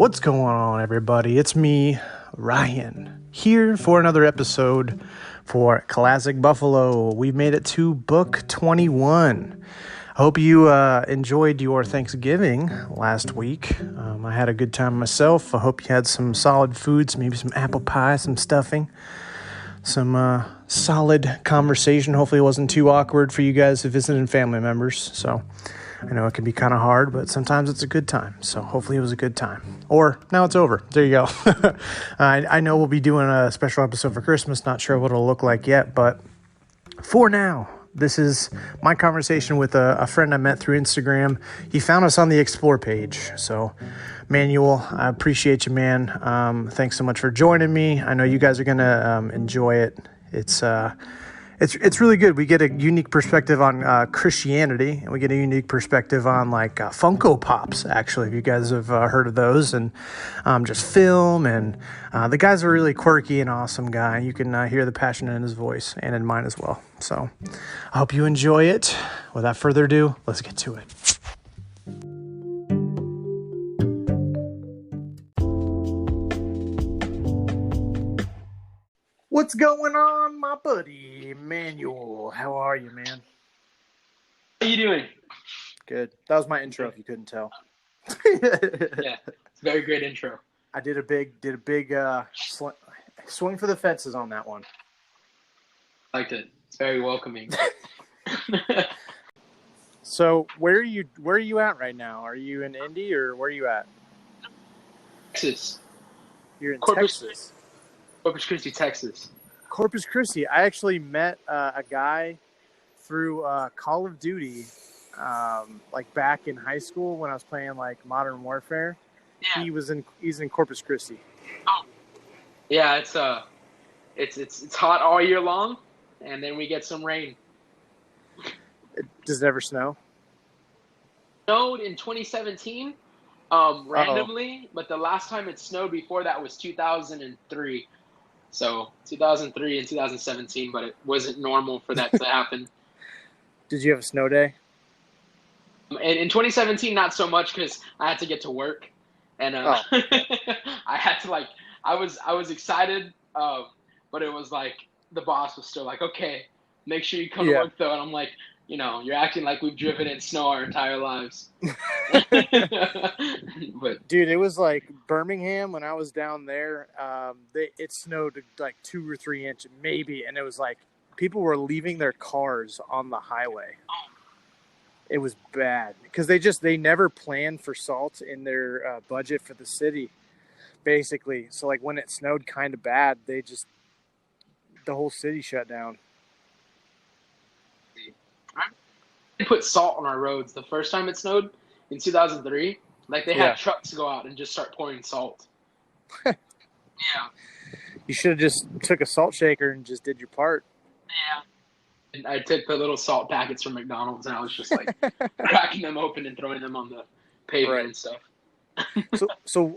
What's going on, everybody? It's me, Ryan, here for another episode for Classic Buffalo. We've made it to book 21. I hope you enjoyed your Thanksgiving last week. I had a good time myself. I hope you had some solid foods, maybe some apple pie, some stuffing, some solid conversation. Hopefully it wasn't too awkward for you guys who visited family members. So I know it can be kind of hard, but sometimes it's a good time. So hopefully it was a good time. Or now it's over. There you go. I know we'll be doing a special episode for Christmas. Not sure what it'll look like yet, but for now, this is my conversation with a friend I met through Instagram. He found us on the Explore page. So, Manuel, I appreciate you, man. Thanks so much for joining me. I know you guys are going to enjoy it. It's really good. We get a unique perspective on Christianity, and we get a unique perspective on Funko Pops, actually, if you guys have heard of those, and just film. And the guy's a really quirky and awesome guy. You can hear the passion in his voice and in mine as well. So I hope you enjoy it. Without further ado, let's get to it. What's going on, my buddy, Manuel? How are you, man? How you doing? Good. That was my intro, if you couldn't tell. Yeah, it's a very great intro. I did a big swing for the fences on that one. I liked it. It's very welcoming. So, where are you at right now? Are you in Indy or where are you at? Texas. You're in Texas. Corpus Christi, Texas. Corpus Christi. I actually met a guy through Call of Duty, back in high school when I was playing Modern Warfare. Yeah. He's in Corpus Christi. Oh. Yeah, it's hot all year long, and then we get some rain. Does it ever snow? It snowed in 2017, randomly, but the last time it snowed before that was 2003. So 2003 and 2017, but it wasn't normal for that to happen. Did you have a snow day? And in 2017, not so much because I had to get to work, and I had to I was excited, but it was the boss was still okay, make sure you come to work though, and I'm like, you're acting like we've driven in snow our entire lives. But dude, it was Birmingham when I was down there. It snowed 2 or 3 inches maybe, and it was people were leaving their cars on the highway. It was bad because they never planned for salt in their budget for the city, basically. So when it snowed kind of bad, the whole city shut down. They put salt on our roads the first time it snowed in 2003. They had trucks go out and just start pouring salt. Yeah. You should have just took a salt shaker and just did your part. Yeah. And I took the little salt packets from McDonald's and I was just cracking them open and throwing them on the pavement and stuff. So,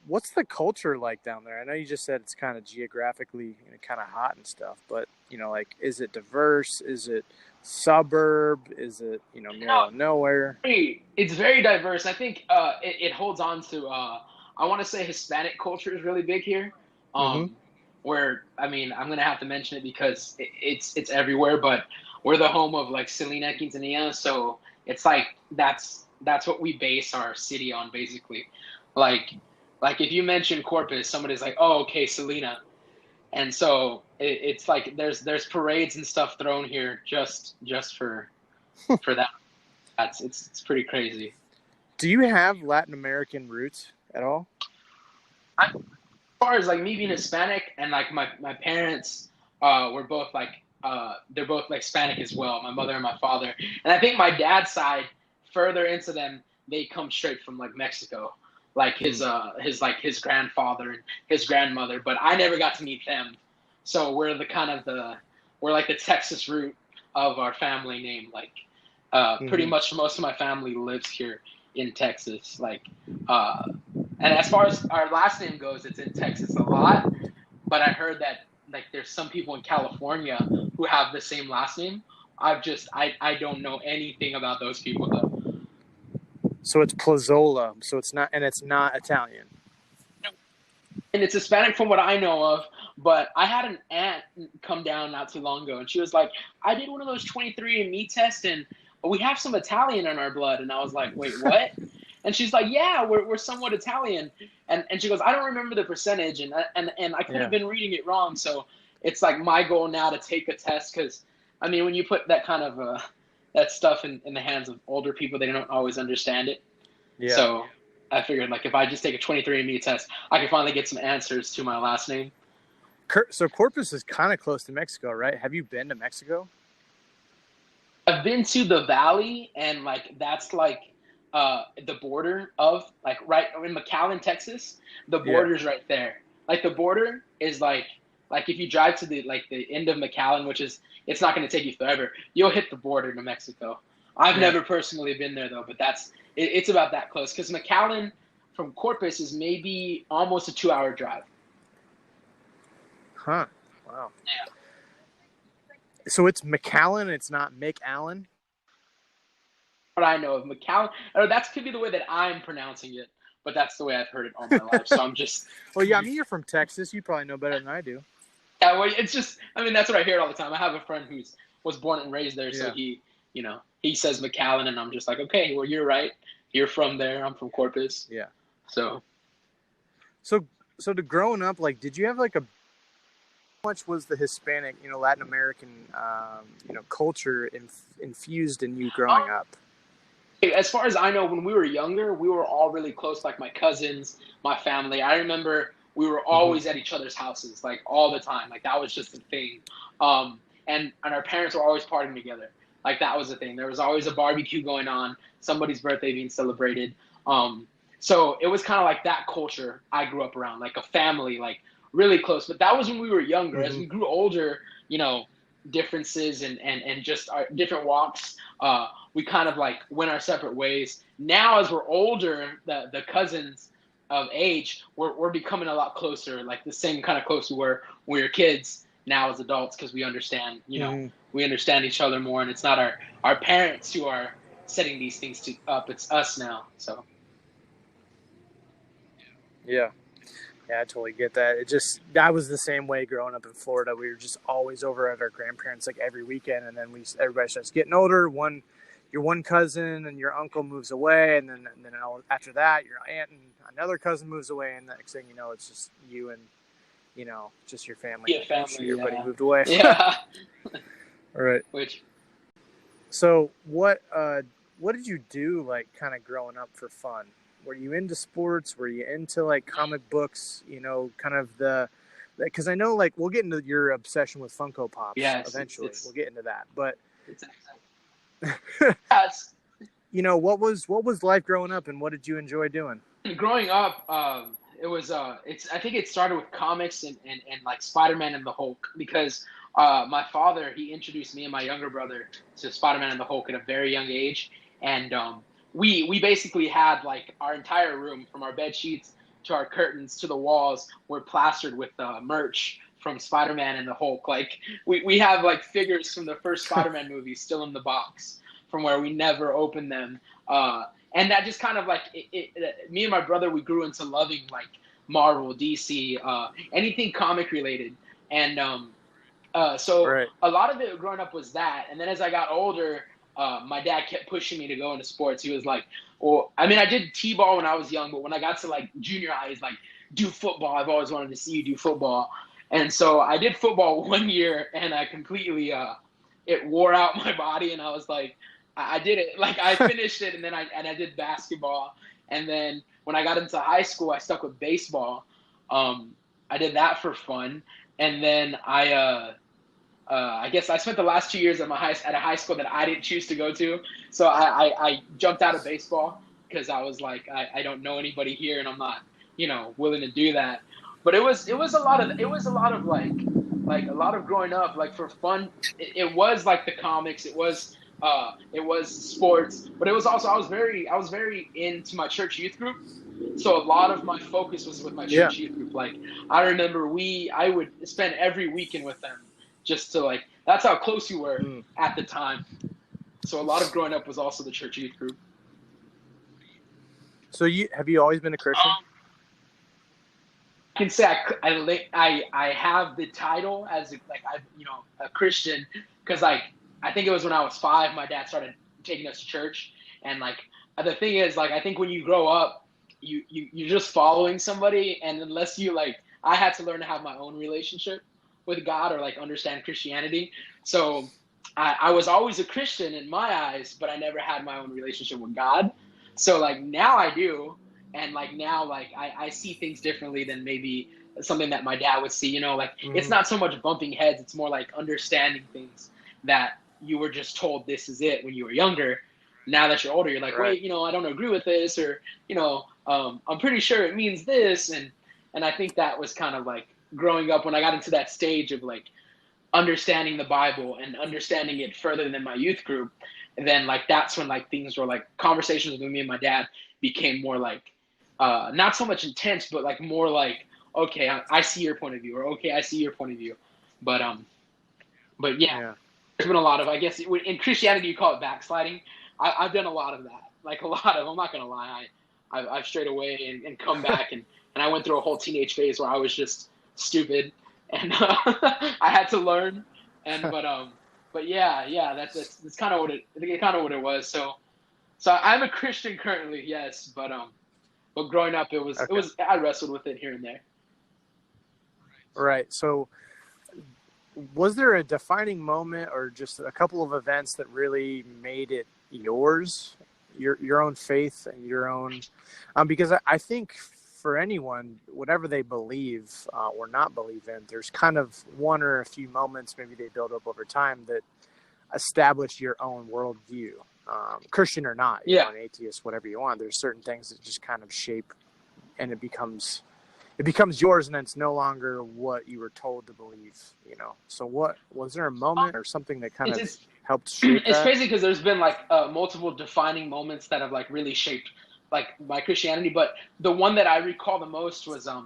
what's the culture like down there? I know you just said it's kind of geographically kind of hot and stuff, but is it diverse? Is it suburb? Is it middle of nowhere? It's very diverse. I think it holds on to I want to say Hispanic culture is really big here. Where I'm gonna have to mention it because it's everywhere, but we're the home of Selena Quintanilla, so it's that's what we base our city on, basically. If you mention Corpus, somebody's oh, okay, Selena. And so it's there's parades and stuff thrown here just for that. It's pretty crazy. Do you have Latin American roots at all? As far as me being Hispanic and my parents were both they're both Hispanic as well, my mother and my father. And I think my dad's side, further into them, they come straight from Mexico. His grandfather and his grandmother, but I never got to meet them. So we're the Texas root of our family name. Pretty much most of my family lives here in Texas. And as far as our last name goes, it's in Texas a lot. But I heard that there's some people in California who have the same last name. I don't know anything about those people though. So it's Plazola. So it's not Italian. And it's Hispanic from what I know of. But I had an aunt come down not too long ago, and she was like, "I did one of those 23andMe tests, and we have some Italian in our blood." And I was like, "Wait, what?" And she's like, "Yeah, we're somewhat Italian." And she goes, "I don't remember the percentage, and I could have been reading it wrong." So it's like my goal now to take a test, because I mean, when you put that kind of that stuff in the hands of older people, they don't always understand it. Yeah. So I figured, like, if I just take a 23andMe test, I can finally get some answers to my last name. So Corpus is kind of close to Mexico, right? Have you been to Mexico? I've been to the valley, and like that's like the border of like right in McAllen, Texas. The border's right there. Like the border is like if you drive to the end of McAllen, which is it's not going to take you forever, you'll hit the border to Mexico. I've never personally been there though, but it's about that close, because McAllen from Corpus is maybe almost a 2-hour drive. Huh. Wow. Yeah. So it's McAllen, it's not McAllen? What I know of McAllen, or that could be the way that I'm pronouncing it, but that's the way I've heard it all my life. So I'm just. Well, yeah, I mean, you're from Texas. You probably know better than I do. Yeah, well, it's just, I mean, that's what I hear all the time. I have a friend was born and raised there, so he says McAllen, and I'm just like, okay, well, you're right. You're from there. I'm from Corpus. Yeah. So to growing up, like, did you have like how much was the Hispanic, Latin American, culture infused in you growing up? As far as I know, when we were younger, we were all really close, like my cousins, my family. I remember we were always at each other's houses, like all the time. Like that was just the thing. And our parents were always partying together. Like that was the thing. There was always a barbecue going on, somebody's birthday being celebrated. So it was kind of like that culture I grew up around, like a family, like really close. But that was when we were younger. As we grew older, differences and just our different walks, we kind of like went our separate ways. Now, as we're older, the cousins of age, we're becoming a lot closer, like the same kind of close we were when we were kids. Now as adults, because we understand, we understand each other more, and it's not our parents who are setting these things up. It's us now. So. Yeah. Yeah, I totally get that. I was the same way growing up in Florida. We were just always over at our grandparents like every weekend, and then everybody starts getting older. Your one cousin and your uncle moves away, and then after that, your aunt and another cousin moves away, and the next thing you know, it's just you and just your family. Yeah, family. Everybody moved away. Yeah. All right. So what did you do, like, kind of growing up for fun? Were you into sports? Were you into like comic books? Kind of because I know, like, we'll get into your obsession with Funko Pops eventually. We'll get into that, but what was life growing up, and what did you enjoy doing? Growing up, it was I think it started with comics and like Spider-Man and the Hulk, because my father, he introduced me and my younger brother to Spider-Man and the Hulk at a very young age, and we basically had like our entire room, from our bed sheets to our curtains to the walls, were plastered with merch from Spider-Man and the Hulk. Like we have like figures from the first Spider-Man movie still in the box from where we never opened them. And that just kind of like me and my brother, we grew into loving like Marvel, DC, anything comic related. And so a lot of it growing up was that. And then as I got older, my dad kept pushing me to go into sports. He was like, well, I mean, I did T-ball when I was young, but when I got to like junior high, he's like, do football. I've always wanted to see you do football. And so I did football 1 year, and I completely, it wore out my body. And I was like, I did it. Like I finished it, and then I did basketball. And then when I got into high school, I stuck with baseball. I did that for fun. And then I guess I spent the last 2 years at a high school that I didn't choose to go to. So I jumped out of baseball because I was like, I don't know anybody here, and I'm not, willing to do that. But it was a lot of like a lot of growing up, like for fun. It was like the comics. It was sports, but it was also I was very into my church youth group. So a lot of my focus was with my church youth group. Like I remember I would spend every weekend with them. Just to like, that's how close you were at the time. So a lot of growing up was also the church youth group. So have you always been a Christian? I can say I have the title as a Christian, because like I think it was when I was 5 my dad started taking us to church. And like the thing is, like, I think when you grow up you're just following somebody, and unless you like, I had to learn to have my own relationship with God, or like understand Christianity. So I was always a Christian in my eyes, but I never had my own relationship with God. So like now I do. And like now, like I see things differently than maybe something that my dad would see. Like it's not so much bumping heads; it's more like understanding things that you were just told this is it when you were younger. Now that you're older, you're like, Right. wait, I don't agree with this, or I'm pretty sure it means this, and I think that was kind of like growing up when I got into that stage of like understanding the Bible and understanding it further than my youth group. And then like that's when like things were like conversations with me and my dad became more like not so much intense, but like more like, okay, I see your point of view, or okay, I see your point of view. But yeah, Yeah. there's been a lot of, I guess in Christianity you call it backsliding. I've done a lot of that, like a lot of. I'm not gonna lie, I've strayed away and come back, and I went through a whole teenage phase where I was just stupid, and I had to learn. And but yeah, that's kind of what it was. So I'm a Christian currently, yes, but growing up Okay. I wrestled with it here and there. Right. So was there a defining moment or just a couple of events that really made it yours, your own faith and your own, because I think for anyone, whatever they believe or not believe in, there's kind of one or a few moments maybe they build up over time that establish your own worldview, Christian or not, Yeah. an atheist, whatever you want. There's certain things that just kind of shape, and it becomes yours, and it's no longer what you were told to believe. So what was there a moment or something that kind It's of it's helped shape it's that? crazy because there's been like multiple defining moments that have like really shaped like my Christianity. But the one that I recall the most was I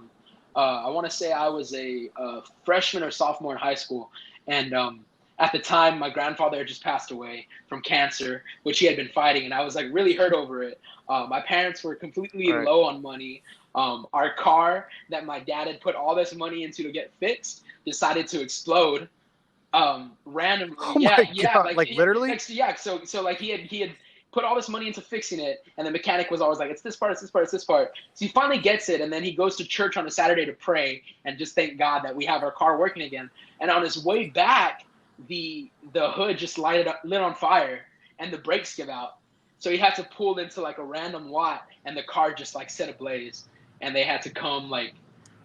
want to say I was a freshman or sophomore in high school, and at the time my grandfather had just passed away from cancer, which he had been fighting, and I was like really hurt over it. My parents were completely Right. low on money. Our car that my dad had put all this money into to get fixed decided to explode randomly. Oh Yeah, my yeah, God, like literally. yeah. So like he had put all this money into fixing it, and the mechanic was always like, it's this part, it's this part, it's this part. So he finally gets it, and then he goes to church on a Saturday to pray and just thank God that we have our car working again. And on his way back, the hood just lit on fire, and the brakes give out. So he had to pull into like a random lot, and the car just like set ablaze, and they had to come like,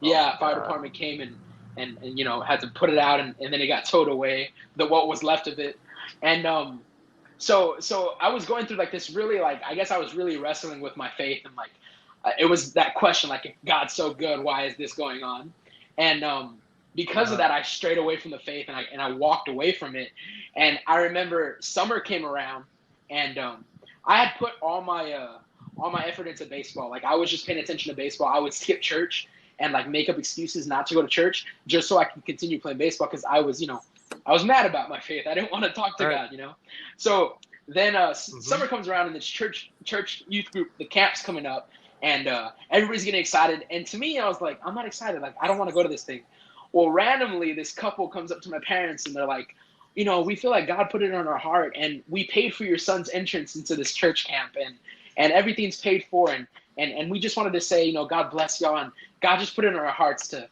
Oh my yeah, fire God. department came and had to put it out, and then it got towed away, what was left of it. And so I was going through like this really, like, I guess I was really wrestling with my faith, and like it was that question, like, if God's so good, why is this going on? And because of Uh-huh. that, I strayed away from the faith, and I walked away from it. And I remember summer came around, and I had put all my effort into baseball. Like I was just paying attention to baseball. I would skip church and like make up excuses not to go to church just so I could continue playing baseball, because I was, I was mad about my faith. I didn't want to talk to Right. God. So then Mm-hmm. summer comes around, and this church youth group, the camp's coming up, and everybody's getting excited. And to me, I was like, I'm not excited. Like I don't want to go to this thing. Well, randomly, this couple comes up to my parents, and they're like, we feel like God put it on our heart, and we paid for your son's entrance into this church camp, and everything's paid for, and we just wanted to say, God bless y'all, and God just put it in our hearts to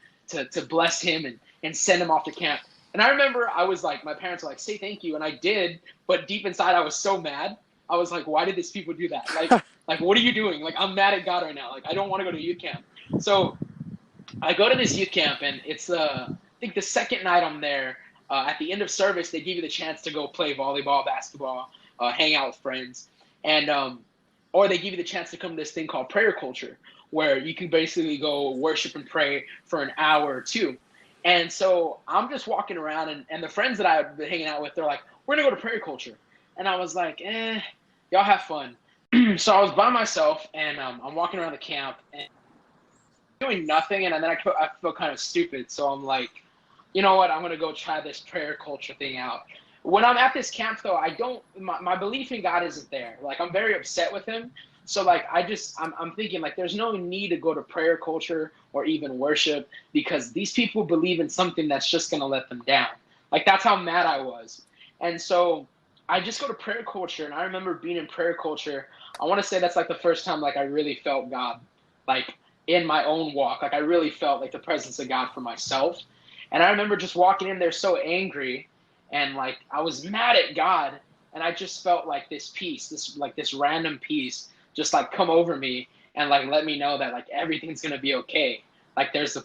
bless him and send him off to camp. And I remember I was like, my parents were like, say thank you, and I did, but deep inside I was so mad. I was like, why did these people do that? Like what are you doing? Like I'm mad at God right now. Like I don't want to go to youth camp. So I go to this youth camp, and it's I think the second night I'm there. At the end of service, they give you the chance to go play volleyball, basketball, hang out with friends, and or they give you the chance to come to this thing called prayer culture, where you can basically go worship and pray for an hour or two. And so I'm just walking around, and the friends that I've been hanging out with, they're like, we're gonna go to prayer culture, and I was like, y'all have fun. So I was by myself, and I'm walking around the camp, and doing nothing, and then I feel kind of stupid. So I'm like, you know what? I'm gonna go try this prayer culture thing out. when I'm at this camp though, I don't my belief in God isn't there. Like I'm very upset with him. So like I'm thinking like there's no need to go to prayer culture or even worship because these people believe in something that's just gonna let them down. Like that's how mad I was. And so I just go to prayer culture and I remember being in prayer culture. I want to say that's like the first time like I really felt God like in my own walk. Like I really felt like the presence of God for myself. And I remember just walking in there so angry and like I was mad at God and I just felt like this peace, this random peace just like come over me and like let me know that like everything's gonna be okay. Like there's a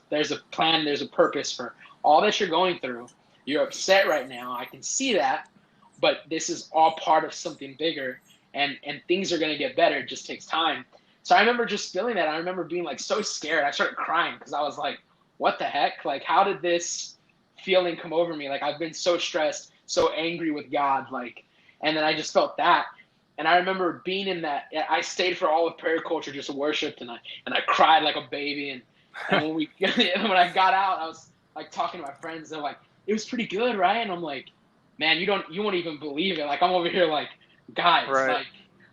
plan, there's a purpose for all that you're going through. You're upset right now. I can see that, but this is all part of something bigger and things are gonna get better. It just takes time. So I remember just feeling that. I remember being like so scared. I started crying because I was like, what the heck? Like how did this feeling come over me? Like I've been so stressed, so angry with God, like and then I just felt that. And I remember being in that. I stayed for all of prayer culture, just worshiped, and I cried like a baby. And when we when I got out, I was like talking to my friends. They're like, "It was pretty good, right?" And I'm like, "Man, you won't even believe it." Like I'm over here like, guys, Right.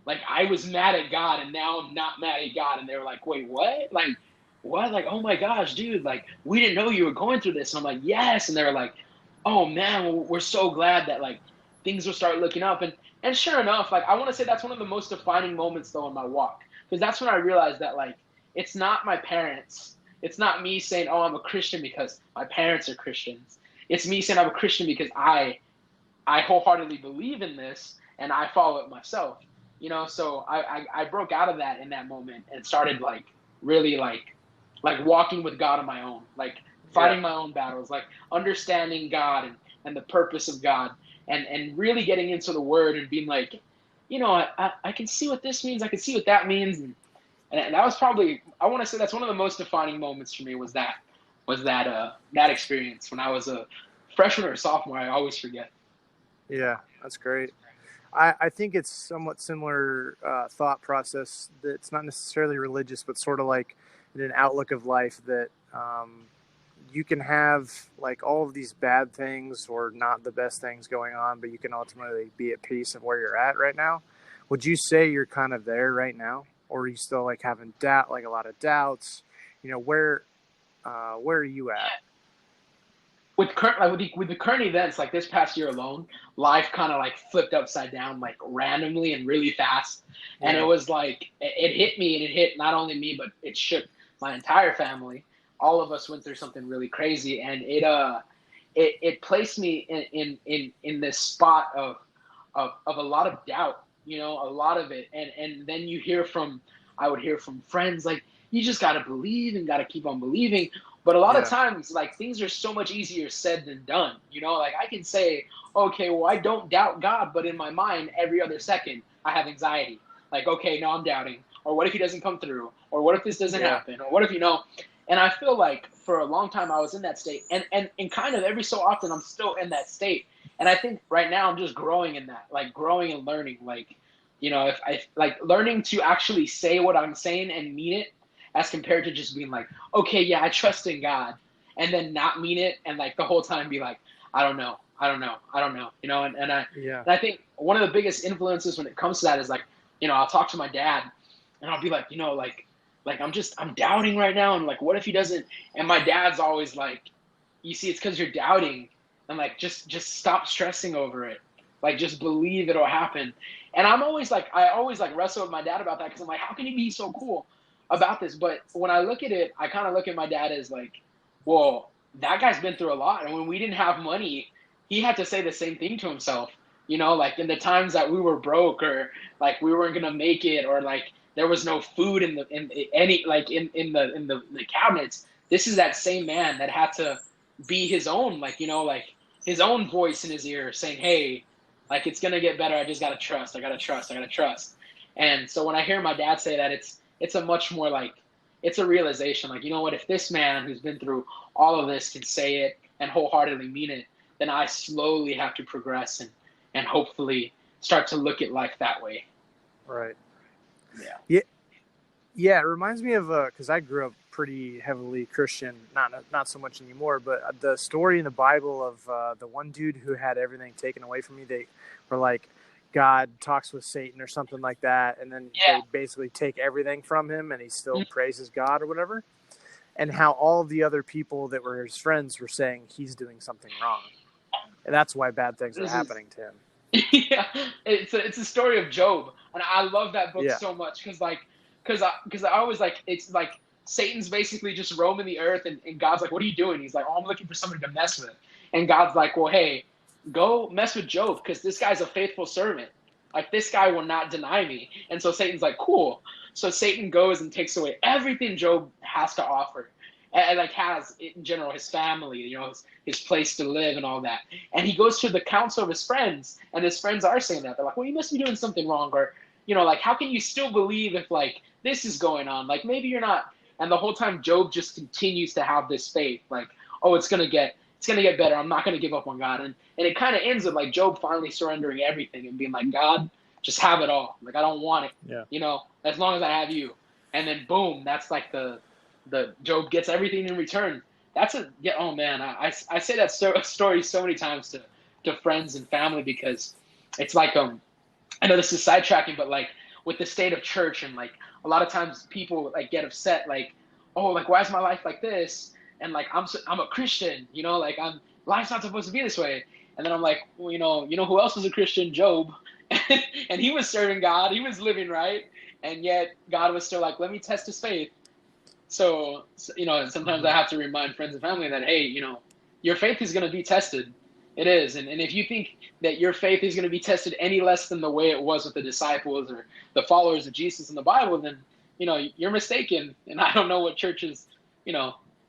like I was mad at God, and now I'm not mad at God. And they were like, "Wait, what?" Like what? Like oh my gosh, dude! Like we didn't know you were going through this. And I'm like, "Yes." And they were like, "Oh man, well, we're so glad that like things will start looking up." And sure enough, like I want to say that's one of the most defining moments though in my walk because that's when I realized that like it's not my parents, it's not me saying oh I'm a Christian because my parents are Christians. It's me saying I'm a Christian because I wholeheartedly believe in this and I follow it myself. You know, so I broke out of that in that moment and started like really like walking with God on my own, like Yeah. fighting my own battles, like understanding God and the purpose of God and really getting into the word and being like, you know, I can see what this means. I can see what that means. And that was probably, I want to say that's one of the most defining moments for me was that experience when I was a freshman or sophomore. I always forget. Yeah, that's great. I think it's somewhat similar thought process that's not necessarily religious, but sort of like an outlook of life that you can have like all of these bad things or not the best things going on, but you can ultimately be at peace of where you're at right now. Would you say you're kind of there right now, or are you still like having doubt, like a lot of doubts? You know, where are you at? With current like with the current events like this past year alone, life kind of like flipped upside down like randomly and really fast, and it Yeah, was like it hit me and it hit not only me but it shook my entire family. All of us went through something really crazy, and it placed me in this spot of a lot of doubt, you know, a lot of it, and then you hear from I would hear from friends like you just got to believe and got to keep on believing. But a lot of yeah, times, like things are so much easier said than done. You know, like I can say, okay, well, I don't doubt God, but in my mind, every other second, I have anxiety. Like, okay, no, I'm doubting. Or what if he doesn't come through? Or what if this doesn't yeah, happen? Or what if you know? And I feel like for a long time I was in that state, and kind of every so often I'm still in that state. And I think right now I'm just growing in that, like growing and learning. Like, you know, if I like learning to actually say what I'm saying and mean it, as compared to just being like, okay, yeah, I trust in God, and then not mean it, and like the whole time be like, I don't know, I don't know, I don't know, you know. yeah, and I think one of the biggest influences when it comes to that is like, you know, I'll talk to my dad, and I'll be like, you know, like I'm doubting right now, and like, what if he doesn't? And my dad's always like, you see, it's because you're doubting, and like just stop stressing over it, like just believe it'll happen. And I'm always like, I always like wrestle with my dad about that because I'm like, how can he be so cool about this? But when I look at it, I kind of look at my dad as like, well, that guy's been through a lot, and when we didn't have money, he had to say the same thing to himself. You know, like in the times that we were broke or like we weren't gonna make it or like there was no food in any like in the cabinets. This is that same man that had to be his own, like, you know, like his own voice in his ear saying, hey, like it's gonna get better. I just gotta trust. I gotta trust. I gotta trust. And so when I hear my dad say that, it's a much more like it's a realization. Like, you know what? If this man who's been through all of this can say it and wholeheartedly mean it, then I slowly have to progress and hopefully start to look at life that way. right. Yeah. Yeah, Yeah, it reminds me of because I grew up pretty heavily Christian, not so much anymore. But the story in the Bible of the one dude who had everything taken away from me. They were like, God talks with Satan or something like that, and then Yeah. they basically take everything from him, and he still praises God or whatever. And how all the other people that were his friends were saying he's doing something wrong, and that's why bad things are This is happening to him. yeah, it's a story of Job, and I love that book Yeah, so much because I always like it's like Satan's basically just roaming the earth, and God's like, what are you doing? He's like, oh, I'm looking for somebody to mess with, and God's like, well, hey, go mess with Job because this guy's a faithful servant. Like this guy will not deny me, and so Satan's like, cool. So Satan goes and takes away everything Job has to offer, and like has in general his family, his place to live and all that. And he goes to the council of his friends, and his friends are saying that. They're like, well, you must be doing something wrong. Or, like, how can you still believe if, like, this is going on? Like, maybe you're not. And the whole time, Job just continues to have this faith. Like, oh, it's gonna get better. I'm not gonna give up on God. And it kind of ends with, like, Job finally surrendering everything and being like, God, just have it all. Like, I don't want it, yeah. as long as I have you. And then, boom, that's like the Job gets everything in return. That's a yeah. Oh man, I say that story so many times to friends and family because it's like I know this is sidetracking, but like with the state of church and like a lot of times people like get upset like, oh, like why is my life like this? And like I'm a Christian, like life's not supposed to be this way. And then I'm like, well, you know who else was a Christian? Job, and he was serving God, he was living right, and yet God was still like, let me test his faith. So sometimes I have to remind friends and family that, hey, your faith is going to be tested. It is. And if you think that your faith is going to be tested any less than the way it was with the disciples or the followers of Jesus in the Bible, then, you're mistaken. And I don't know what church is,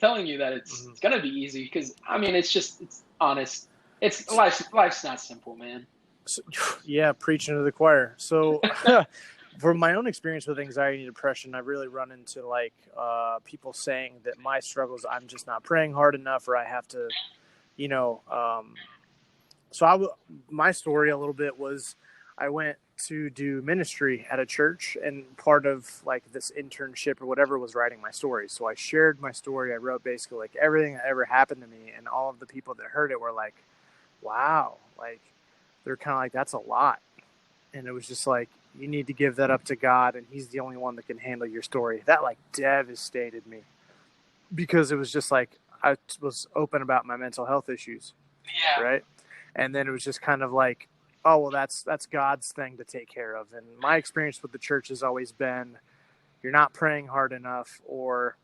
telling you that it's going to be easy because, I mean, it's honest. Life's not simple, man. So, yeah, preaching to the choir. So from my own experience with anxiety and depression, I really run into like people saying that my struggles, I'm just not praying hard enough, or I have to, you know. My story a little bit was I went to do ministry at a church, and part of like this internship or whatever was writing my story. So I shared my story. I wrote basically like everything that ever happened to me, and all of the people that heard it were like, "Wow!" Like they're kind of like, "That's a lot." And it was just like, you need to give that up to God, and he's the only one that can handle your story. That like devastated me because it was just like I was open about my mental health issues, Yeah. right? And then it was just kind of like, oh, well, that's God's thing to take care of. And my experience with the church has always been, you're not praying hard enough, or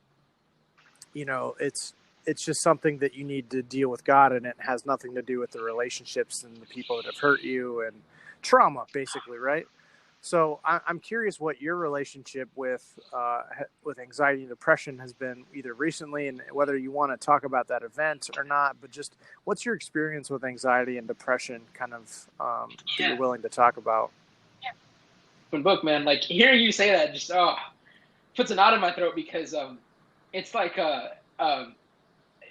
it's just something that you need to deal with God, and it has nothing to do with the relationships and the people that have hurt you and trauma, basically, right? So I'm curious what your relationship with anxiety and depression has been either recently, and whether you want to talk about that event or not. But just what's your experience with anxiety and depression, kind of that you're willing to talk about? Open book, man. Like hearing you say that just puts a knot in my throat because it's like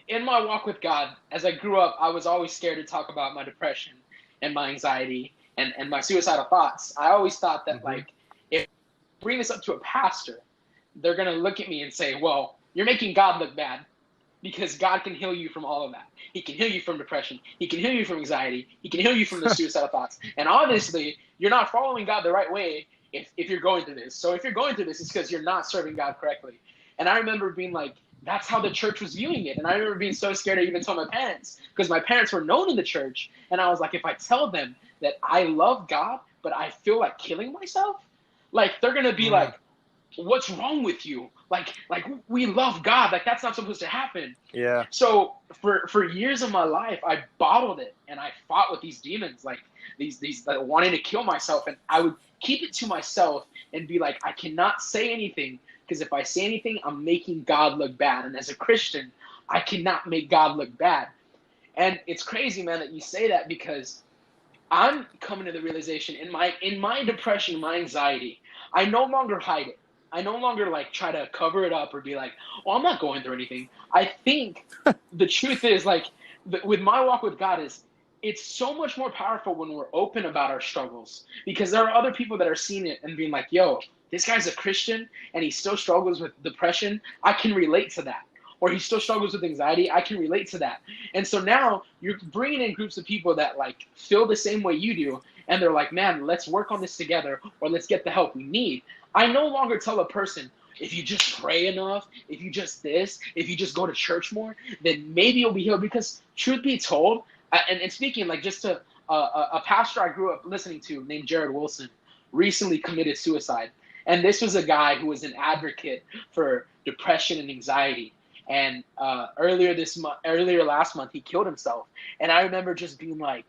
in my walk with God, as I grew up, I was always scared to talk about my depression and my anxiety and my suicidal thoughts. I always thought that like if I bring this up to a pastor, they're gonna look at me and say, well, you're making God look bad because God can heal you from all of that. He can heal you from depression. He can heal you from anxiety. He can heal you from the suicidal thoughts. And obviously, you're not following God the right way if you're going through this. So if you're going through this, it's because you're not serving God correctly. And I remember being like, that's how the church was viewing it. And I remember being so scared to even tell my parents because my parents were known in the church. And I was like, if I tell them that I love God, but I feel like killing myself, like they're going to be like, what's wrong with you? Like we love God. Like that's not supposed to happen. Yeah. So for years of my life, I bottled it and I fought with these demons, like these like, wanting to kill myself. And I would keep it to myself and be like, I cannot say anything because if I say anything, I'm making God look bad. And as a Christian, I cannot make God look bad. And it's crazy, man, that you say that because I'm coming to the realization in my depression, my anxiety, I no longer hide it. I no longer like try to cover it up or be like, "Oh, I'm not going through anything." I think the truth is like with my walk with God is it's so much more powerful when we're open about our struggles because there are other people that are seeing it and being like, "Yo, this guy's a Christian and he still struggles with depression. I can relate to that. Or he still struggles with anxiety. I can relate to that. And so now you're bringing in groups of people that like feel the same way you do. And they're like, man, let's work on this together, or let's get the help we need. I no longer tell a person, if you just pray enough, if you just this, if you just go to church more, then maybe you'll be healed. Because truth be told, and speaking like just to a pastor I grew up listening to named Jared Wilson recently committed suicide. And this was a guy who was an advocate for depression and anxiety. And earlier last month, he killed himself. And I remember just being like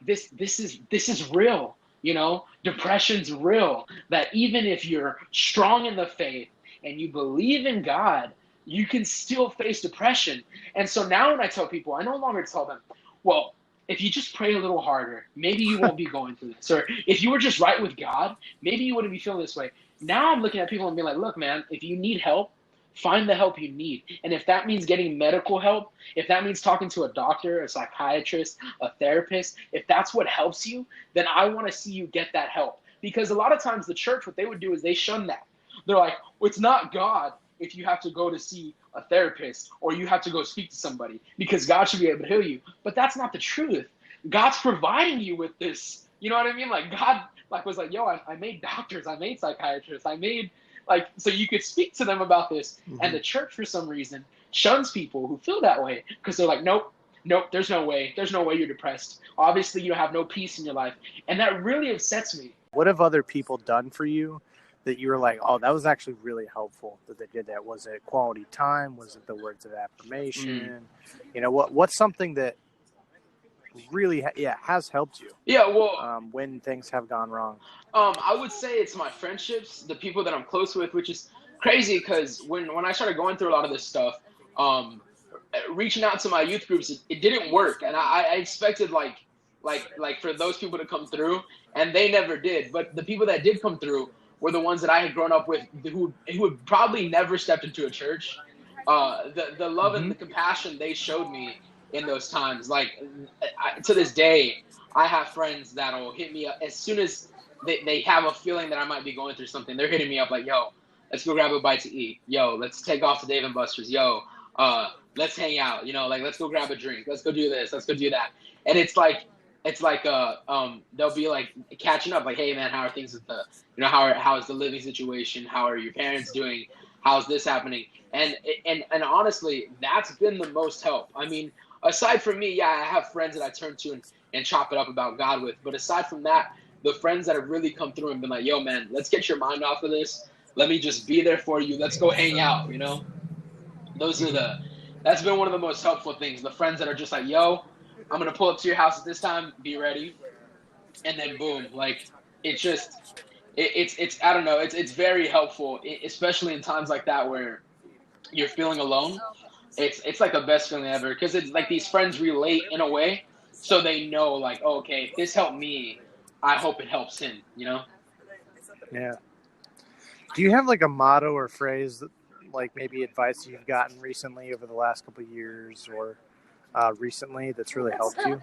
this is real. You know, depression's real. That even if you're strong in the faith and you believe in God, you can still face depression. And so now when I tell people, I no longer tell them, well, if you just pray a little harder, maybe you won't be going through this. Or if you were just right with God, maybe you wouldn't be feeling this way. Now I'm looking at people and being like, look, man, if you need help, find the help you need. And if that means getting medical help, if that means talking to a doctor, a psychiatrist, a therapist, if that's what helps you, then I want to see you get that help. Because a lot of times the church, what they would do is they shun that. They're like, well, it's not God if you have to go to see a therapist or you have to go speak to somebody, because God should be able to heal you. But that's not the truth. God's providing you with this. You know what I mean? Like God was like, yo, I made doctors, I made psychiatrists, I made so you could speak to them about this. Mm-hmm. And the church, for some reason, shuns people who feel that way because they're like, nope, there's no way you're depressed. Obviously, you have no peace in your life. And that really upsets me. What have other people done for you that you were like, oh, that was actually really helpful that they did that? Was it quality time? Was it the words of affirmation? You know, what's something that really has helped you? Yeah, well, when things have gone wrong. I would say it's my friendships, the people that I'm close with, which is crazy because when I started going through a lot of this stuff, reaching out to my youth groups, it didn't work, and I expected like for those people to come through, and they never did. But the people that did come through were the ones that I had grown up with, who had probably never stepped into a church. The love and the compassion they showed me in those times, to this day, I have friends that'll hit me up as soon as they have a feeling that I might be going through something. They're hitting me up like, yo, let's go grab a bite to eat. Yo, let's take off to Dave & Buster's. Yo, let's hang out. You know, like, let's go grab a drink. Let's go do this. Let's go do that. And it's like they'll be like catching up, like, hey man, how are things with the, you know, how is the living situation? How are your parents doing? How's this happening? And honestly, that's been the most help. I mean, aside from me, yeah, I have friends that I turn to and chop it up about God with. But aside from that, the friends that have really come through and been like, yo, man, let's get your mind off of this. Let me just be there for you. Let's go hang out, you know? That's been one of the most helpful things. The friends that are just like, yo, I'm going to pull up to your house at this time. Be ready. And then boom, like, it's I don't know. It's very helpful, especially in times like that where you're feeling alone. It's like the best feeling ever, because it's like these friends relate in a way, so they know, like, oh, okay, if this helped me, I hope it helps him, you know? Yeah. Do you have like a motto or phrase that, like, maybe advice you've gotten recently over the last couple of years or recently that's really helped you?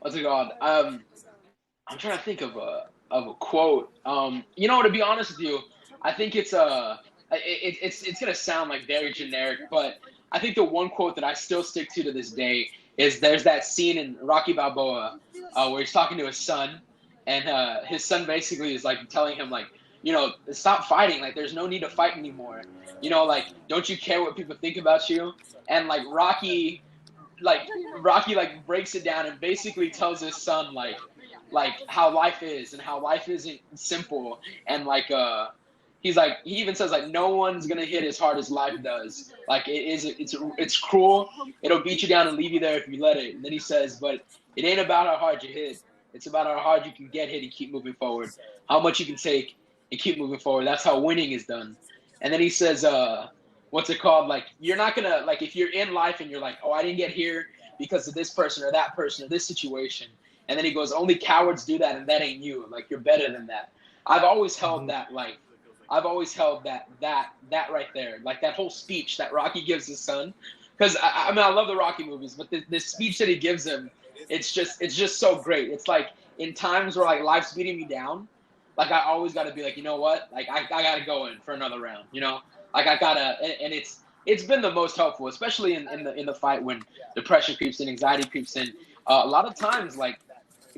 What's it called? I'm trying to think of a quote. You know, to be honest with you, I think it's gonna sound like very generic, but I think the one quote that I still stick to this day is there's that scene in Rocky Balboa where he's talking to his son, and his son basically is like telling him, like, you know, stop fighting. Like, there's no need to fight anymore. You know, like, don't you care what people think about you? And like Rocky breaks it down and basically tells his son like how life is and how life isn't simple, and he even says, like, no one's gonna hit as hard as life does. Like, it's cruel. It'll beat you down and leave you there if you let it. And then he says, but it ain't about how hard you hit. It's about how hard you can get hit and keep moving forward. How much you can take and keep moving forward. That's how winning is done. And then he says, what's it called? Like, you're not gonna, like, if you're in life and you're like, oh, I didn't get here because of this person or that person or this situation. And then he goes, only cowards do that, and that ain't you. Like, you're better than that. I've always held that, like, I've always held that right there, like that whole speech that Rocky gives his son. Because I mean, I love the Rocky movies, but the speech that he gives him, it's just so great. It's like, in times where, like, life's beating me down, like I always got to be like, you know what, like I got to go in for another round, you know, like I gotta, and it's been the most helpful, especially in the fight when depression creeps in, anxiety creeps in. A lot of times, like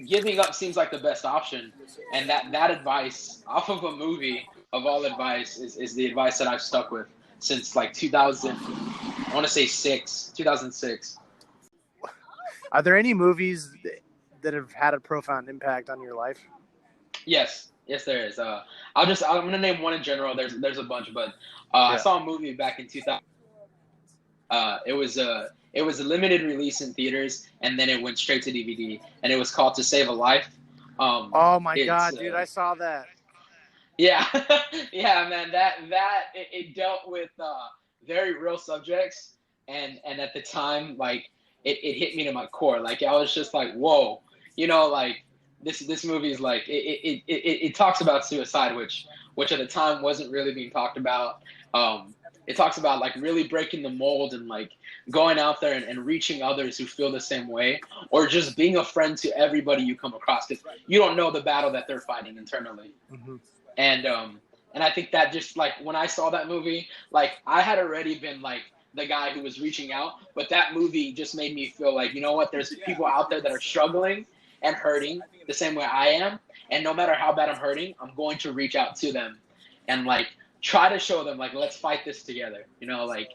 giving up seems like the best option, and that advice off of a movie of all advice is the advice that I've stuck with since like 2000. I want to say 2006. Are there any movies that have had a profound impact on your life? Yes, there is. I'm gonna name one in general. There's a bunch, but I saw a movie back in 2000. It was a limited release in theaters, and then it went straight to DVD, and it was called To Save a Life. Oh my God, dude! I saw that. Yeah, yeah, man. It dealt with very real subjects, and at the time, like it hit me to my core. Like I was just like, whoa, you know, like this movie is like it talks about suicide, which at the time wasn't really being talked about. It talks about like really breaking the mold and like going out there and reaching others who feel the same way, or just being a friend to everybody you come across, because you don't know the battle that they're fighting internally. Mm-hmm. And I think that just like when I saw that movie, like I had already been like the guy who was reaching out, but that movie just made me feel like, you know what, there's people out there that are struggling and hurting the same way I am, and no matter how bad I'm hurting, I'm going to reach out to them and like try to show them like, let's fight this together, you know, like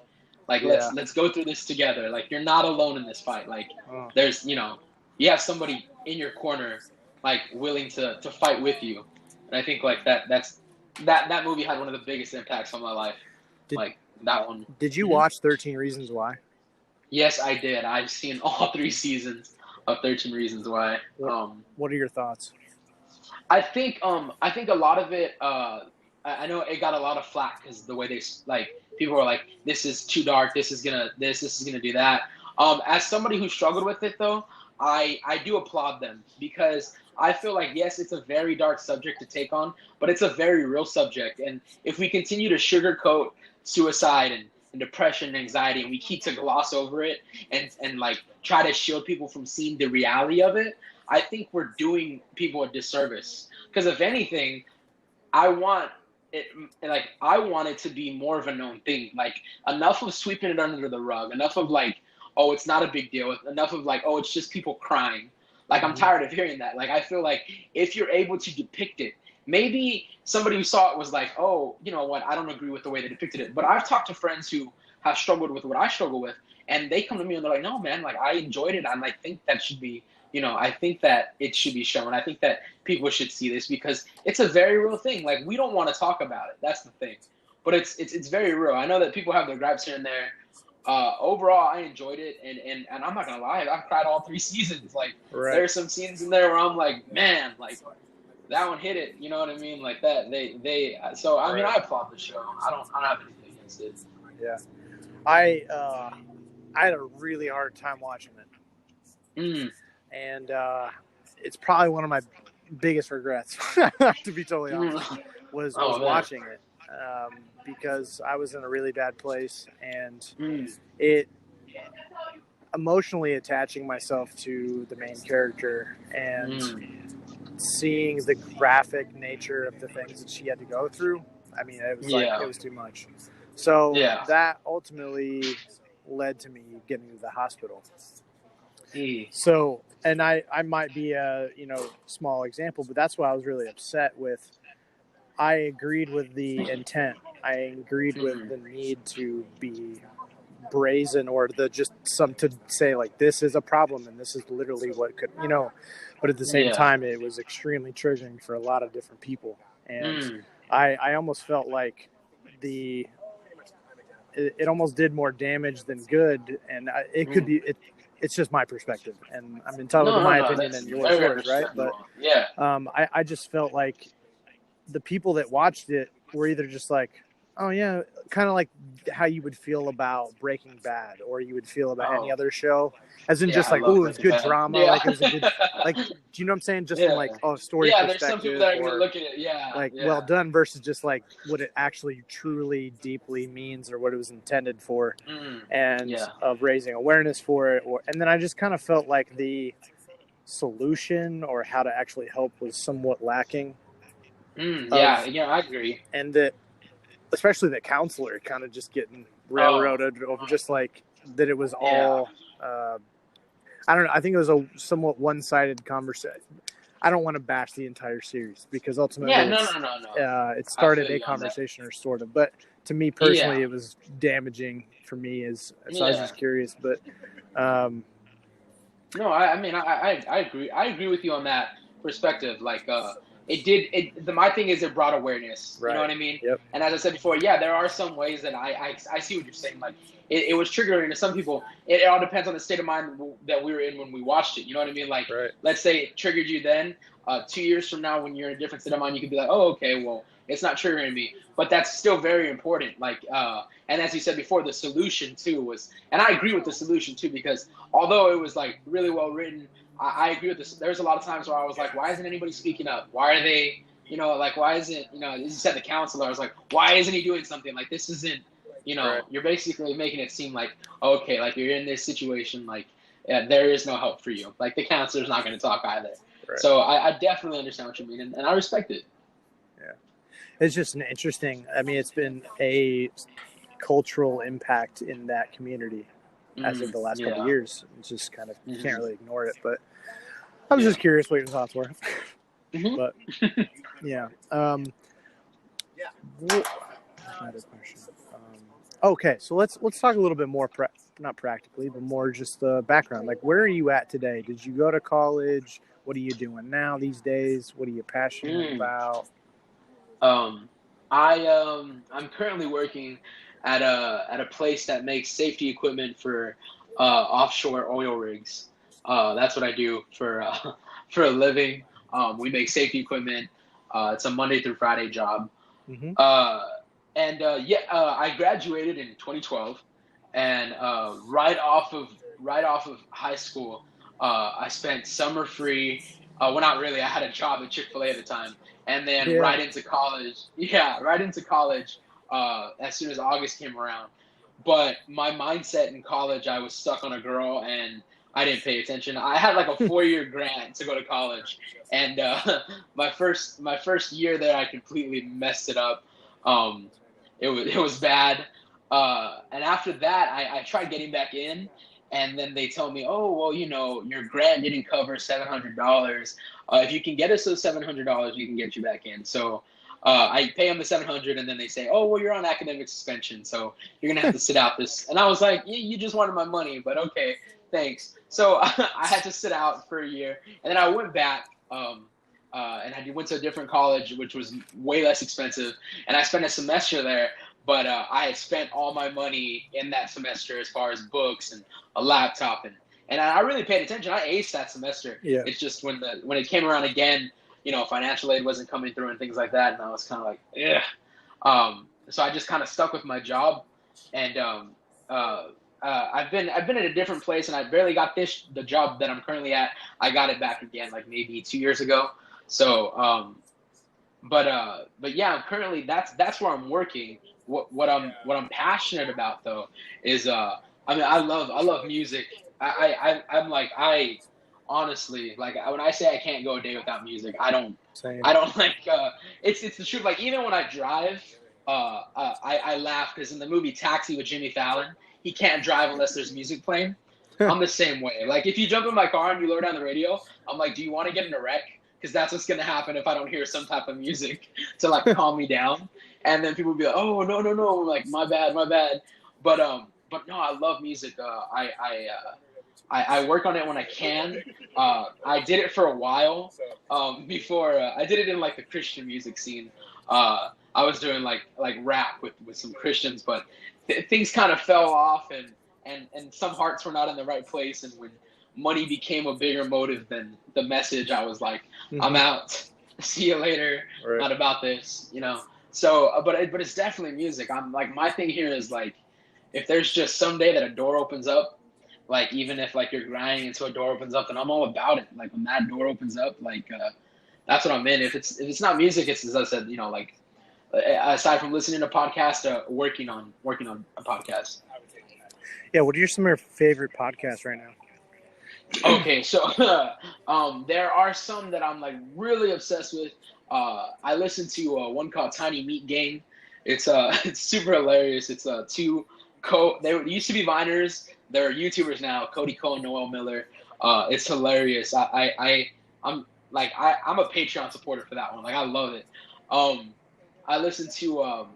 let's go through this together. Like you're not alone in this fight. Like there's, you know, you have somebody in your corner like willing to fight with you. And I think like that movie had one of the biggest impacts on my life. Like that one. Did you watch 13 Reasons Why? Yes, I did. I've seen all 3 seasons of 13 Reasons Why. What are your thoughts? I think a lot of it. I know it got a lot of flack because the way they like people were like, this is too dark. This is gonna do that. As somebody who struggled with it though, I do applaud them, because I feel like, yes, it's a very dark subject to take on, but it's a very real subject. And if we continue to sugarcoat suicide and depression and anxiety, and we keep to gloss over it and like try to shield people from seeing the reality of it, I think we're doing people a disservice. Because if anything, I want it to be more of a known thing. Like enough of sweeping it under the rug, enough of like, oh, it's not a big deal, enough of like, oh, it's just people crying. Like I'm tired of hearing that. Like I feel like if you're able to depict it, maybe somebody who saw it was like, oh, you know what, I don't agree with the way they depicted it. But I've talked to friends who have struggled with what I struggle with, and they come to me and they're like, no, man, like I enjoyed it. I like think that should be, you know, I think that it should be shown. I think that people should see this because it's a very real thing. Like we don't want to talk about it. That's the thing. But it's very real. I know that people have their gripes here and there. Overall, I enjoyed it, and I'm not gonna lie, I've cried all 3 seasons. Like there's some scenes in there where I'm like, man, like that one hit it. You know what I mean? Like that. So I mean, I applaud the show. I don't have anything against it. Yeah, I had a really hard time watching it, and it's probably one of my biggest regrets, to be totally honest, was watching it. Because I was in a really bad place, and it emotionally attaching myself to the main character and seeing the graphic nature of the things that she had to go through. I mean, it was like it was too much. So that ultimately led to me getting to the hospital. So, and I might be a small example, but that's why I was really upset with. I agreed with the intent. I agreed with the need to be brazen, or to say like, this is a problem and this is literally what could, but at the same time, it was extremely triggering for a lot of different people. And I almost felt like it almost did more damage than good. And it could be, it's just my perspective, and I'm entitled to my opinion and yours, right? But I just felt like the people that watched it were either just like, oh yeah, kind of like how you would feel about Breaking Bad, or you would feel about any other show, as in just like, oh, it was good drama, like it was a good, like, do you know what I'm saying? Just from like, oh, story perspective. There's some people that are going to look at it, well done, versus just like what it actually truly deeply means, or what it was intended for, and of raising awareness for it, and then I just kind of felt like the solution or how to actually help was somewhat lacking. Yeah, I agree. And that, especially the counselor kind of just getting railroaded over just like that it was all, I don't know. I think it was a somewhat one-sided conversation. I don't want to bash the entire series because ultimately No. it I started feel a you on that. conversation or sort of, but to me personally, Yeah, it was damaging for me so I was yeah. just curious, but, um, No, I agree. I agree with you on that perspective. Like, it did. My thing is it brought awareness. You know right. what I mean? Yep. And as I said before, yeah, there are some ways that I see what you're saying. Like, it was triggering to some people. It all depends on the state of mind that we were in when we watched it. You know what I mean? Like, Right. let's say it triggered you then. 2 years from now, when you're in a different state of mind, you could be like, oh, okay, well, it's not triggering me. But that's still very important. Like, and as you said before, the solution too was, and I agree with the solution too, because although it was like really well written, I agree with this. There's a lot of times where I was like, why isn't anybody speaking up? Why are they, like, why isn't, as you said, the counselor, I was like, why isn't he doing something? Like, this isn't, Right. you're basically making it seem like, okay, like you're in this situation, like, there is no help for you. Like, the counselor's not going to talk either. Right. So I definitely understand what you mean, and I respect it. Yeah. It's just an interesting, I mean, it's been a cultural impact in that community as of the last couple of Yeah. years. It's just kind of, you can't Mm-hmm. really ignore it, but I was just curious what your thoughts were. Mm-hmm. But yeah. Another question. Okay, so let's talk a little bit more, not practically, but more just the background. Like, where are you at today? Did you go to college? What are you doing now these days? What are you passionate about? Um, I'm currently working at a place that makes safety equipment for offshore oil rigs. That's what I do for for a living. We make safety equipment. It's a Monday through Friday job. Mm-hmm. Uh, I graduated in 2012, and right off of high school, I spent summer free. Well, not really. I had a job at Chick-fil-A at the time, and then Yeah. right into college. Yeah, right into college. As soon as August came around, but my mindset in college, I was stuck on a girl, and I didn't pay attention. I had like a 4-year grant to go to college, and my first year there, I completely messed it up. Um, it was bad. And after that, I tried getting back in, and then they tell me, oh, well, your grant didn't cover $700. If you can get us those $700, we can get you back in. So I pay them the 700, and then they say, oh, well, you're on academic suspension, so you're gonna have to sit out this. And I was like, you just wanted my money, but okay, thanks. So I had to sit out for a year, and then I went back. And I went to a different college, which was way less expensive, and I spent a semester there. But I had spent all my money in that semester as far as books and a laptop, and I really paid attention. I aced that semester. Yeah. It's just when it came around again, financial aid wasn't coming through and things like that, and I was kind of like, yeah. So I just kind of stuck with my job, and I've been at a different place, and I barely got the job that I'm currently at. I got it back again like maybe 2 years ago. So, but yeah, I'm currently that's where I'm working. What I'm passionate about though is I mean I love music. I'm like I honestly like when I say I can't go a day without music, Same. I don't like it's the truth. Like even when I drive, I laugh because in the movie Taxi with Jimmy Fallon, he can't drive unless there's music playing. I'm the same way. Like if you jump in my car and you lower down the radio, I'm like, do you want to get in a wreck? Because that's what's gonna happen if I don't hear some type of music to like calm me down. And then people will be like, oh no, I'm like my bad, my bad. But no, I love music. I work on it when I can. I did it for a while before I did it in like the Christian music scene. I was doing like rap with some Christians, but things kind of fell off, and some hearts were not in the right place. And when money became a bigger motive than the message, I was like, I'm out. See you later. Right. Not about this. So, but it's definitely music. I'm like my thing here is like, if there's just someday that a door opens up, like even if like you're grinding until a door opens up, then I'm all about it. Like when that door opens up, like that's what I'm in. If it's not music, it's as I said, like aside from listening to podcasts, working on a podcast. Yeah. What are some of your favorite podcasts right now? Okay, so there are some that I'm like really obsessed with. I listen to one called Tiny Meat Gang. It's it's super hilarious. It's two they used to be Viners. They're YouTubers now. Cody Ko and Noel Miller. It's hilarious. I'm a Patreon supporter for that one. Like I love it. Um, I listen to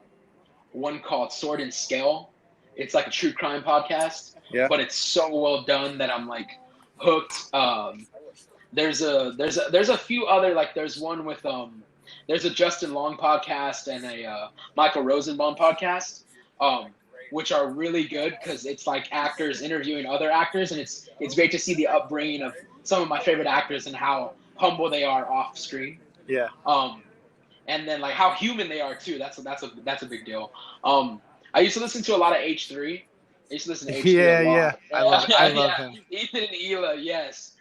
one called Sword and Scale. It's like a true crime podcast, Yeah. but it's so well done that I'm like hooked. There's a few other like there's one with there's a Justin Long podcast and a Michael Rosenbaum podcast, which are really good because it's like actors interviewing other actors, and it's great to see the upbringing of some of my favorite actors and how humble they are off screen. Yeah. And then like how human they are too. That's a big deal. I used to listen to a lot of H3. I used to listen to H3 a Yeah, yeah. lot. I love it. I love Yeah, him. Ethan and Hila, yes.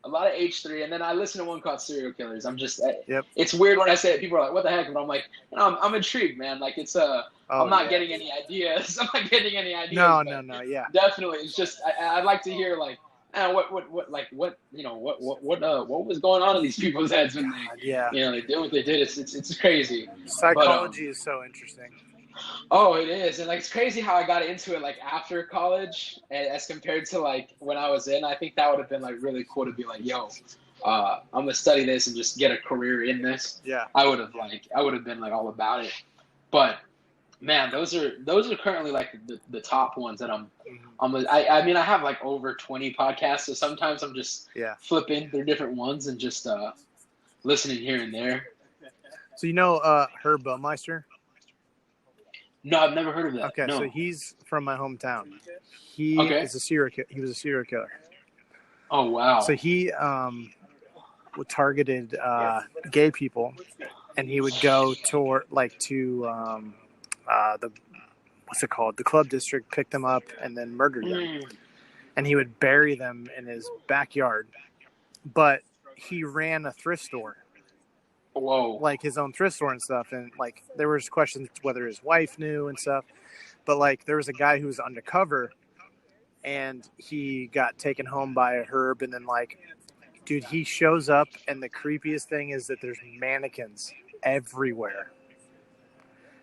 A lot of H3, and then I listen to one called Serial Killers. Yep. It's weird when I say it. People are like, "What the heck?" But I'm like, no, I'm intrigued, man. Like it's Oh, I'm not yeah. getting any ideas. I'm not getting any ideas. No. Yeah. Definitely, it's just I'd like to hear like, what was going on in these people's heads when Yeah. they did what they did. It's crazy. Psychology is so interesting. Oh, it is, and like it's crazy how I got into it like after college, as compared to like when I was in. I think that would have been like really cool to be like, yo, I'm gonna study this and just get a career in this. Yeah. I would have been like all about it. But man, those are currently like the top ones that I mean I have like over 20 podcasts, so sometimes I'm just flipping through different ones and just listening here and there. So Herb Baumeister? No, I've never heard of that. Okay, no. So he's from my hometown. He was a serial killer. Oh wow. So he targeted gay people, and he would go to the what's it called, the club district, pick them up and then murder them, and he would bury them in his backyard. But he ran a thrift store. Whoa. Like his own thrift store and stuff, and like there was questions whether his wife knew and stuff, but like there was a guy who was undercover, and he got taken home by a Herb, and then like, dude, he shows up, and the creepiest thing is that there's mannequins everywhere,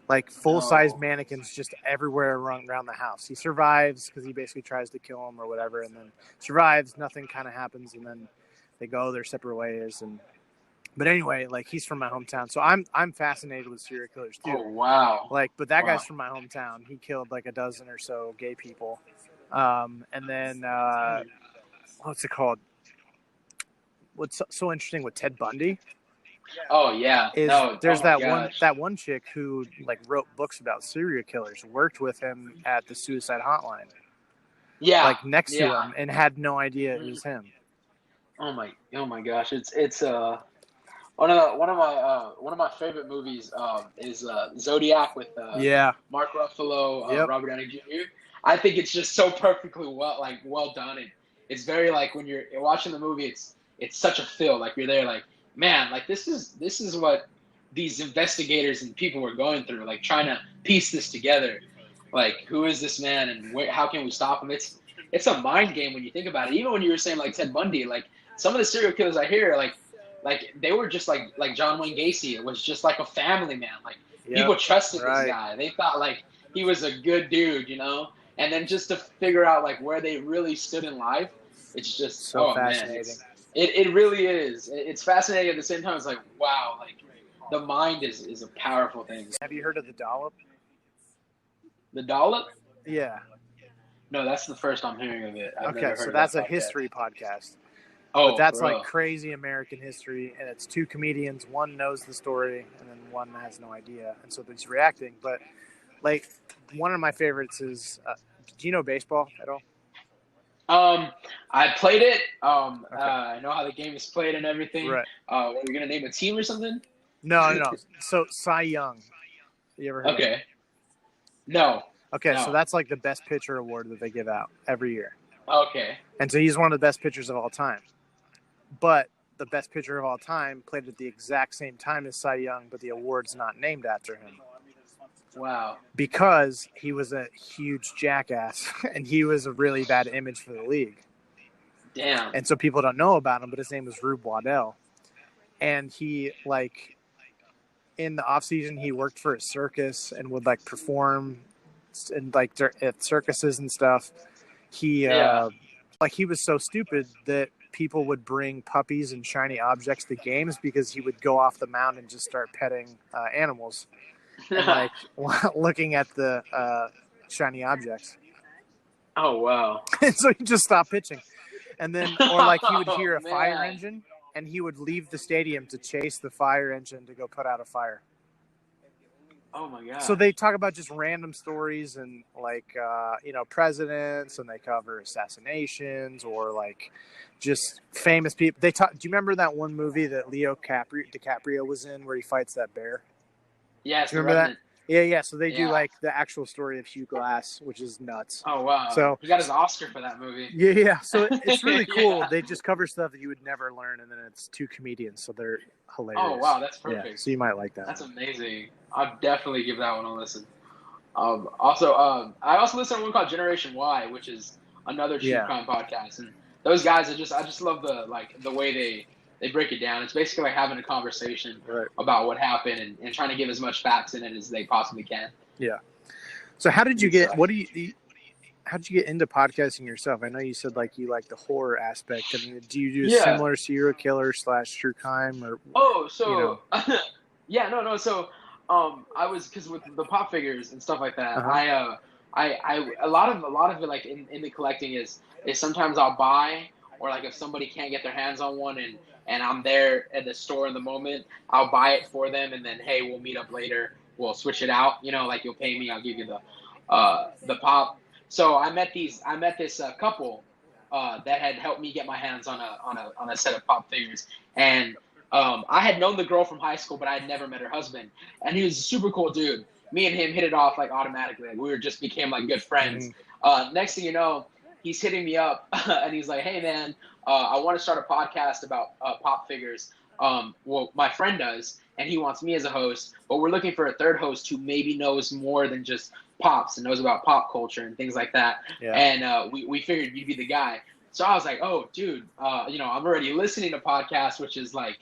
like full-size mannequins just everywhere around the house. He survives because he basically tries to kill him or whatever, and then survives. Nothing kind of happens, and then they go their separate ways. But anyway, like he's from my hometown, so I'm fascinated with serial killers too. Oh wow! Like, but that guy's from my hometown. He killed like a dozen or so gay people, and then what's it called? What's so interesting with Ted Bundy? Oh yeah, there's that one chick who like wrote books about serial killers, worked with him at the suicide hotline. Yeah, like next to him, and had no idea it was him. Oh my gosh! It's one of my favorite movies is Zodiac with Mark Ruffalo, Robert Downey Jr. I think it's just so perfectly well done. It's very like when you're watching the movie, it's such a feel. Like you're there, like man, like this is what these investigators and people were going through, like trying to piece this together. Like who is this man and how can we stop him? It's a mind game when you think about it. Even when you were saying like Ted Bundy, like some of the serial killers I hear like they were just like John Wayne Gacy. It was just like a family man. Like people trusted this guy. They thought like he was a good dude, And then just to figure out like where they really stood in life, it's just so fascinating. Man, it really is. It's fascinating at the same time. It's like wow, like the mind is a powerful thing. Have you heard of the Dollop? The Dollop? Yeah. No, that's the first I'm hearing of it. Okay, so that's a history podcast. Oh, but that's like crazy American history, and it's two comedians. One knows the story, and then one has no idea, and so he's reacting. But like one of my favorites is, do you know baseball at all? I played it. I know how the game is played and everything. Right. Are we gonna name a team or something? No. So Cy Young, you ever heard of him? No. Okay, so that's like the best pitcher award that they give out every year. Okay. And so he's one of the best pitchers of all time. But the best pitcher of all time played at the exact same time as Cy Young, but the award's not named after him. Wow. Because he was a huge jackass, and he was a really bad image for the league. Damn. And so people don't know about him, but his name was Rube Waddell. And he, like, in the off season, he worked for a circus and would, like, perform and, like, at circuses and stuff. He like, he was so stupid that people would bring puppies and shiny objects to games because he would go off the mound and just start petting animals and, like, looking at the shiny objects. Oh, wow. And so he just stopped pitching. And then, or, like, he would hear a Man. fire engine and he would leave the stadium to chase the fire engine to go put out a fire. Oh my god! So they talk about just random stories and, like, presidents, and they cover assassinations or, like, just famous people. They talk. Do you remember that one movie that Leo DiCaprio was in where he fights that bear? Yeah, Do you remember that? Yeah. So they do, like, the actual story of Hugh Glass, which is nuts. Oh wow! So he got his Oscar for that movie. Yeah. So it's really cool. They just cover stuff that you would never learn, and then it's two comedians, so they're hilarious. Oh wow, that's perfect. Yeah, so you might like that. That's amazing. I'll definitely give that one a listen. I also listen to one called Generation Y, which is another true crime podcast, and those guys I just love the way they break it down. It's basically like having a conversation about what happened and trying to give as much facts in it as they possibly can. Yeah. So how did you get? How did you get into podcasting yourself? I know you said, like, you like the horror aspect. I mean, do you do similar serial killer / true crime or? Oh, so yeah, no. So I was, because with the pop figures and stuff like that, I a lot of it, like, in the collecting is sometimes I'll buy, or, like, if somebody can't get their hands on one and I'm there at the store in the moment, I'll buy it for them, and then, hey, we'll meet up later. We'll switch it out. Like, you'll pay me, I'll give you the pop. So I met this couple that had helped me get my hands on a set of pop figures, and I had known the girl from high school, but I had never met her husband, and he was a super cool dude. Me and him hit it off, like, automatically. Like, we just became, like, good friends. Next thing you know, he's hitting me up, and he's like, "Hey man, I want to start a podcast about pop figures. Well, my friend does, and he wants me as a host, but we're looking for a third host who maybe knows more than just pops and knows about pop culture and things like that." Yeah. And we figured you'd be the guy. So I was like, "Oh, dude, I'm already listening to podcasts," which is like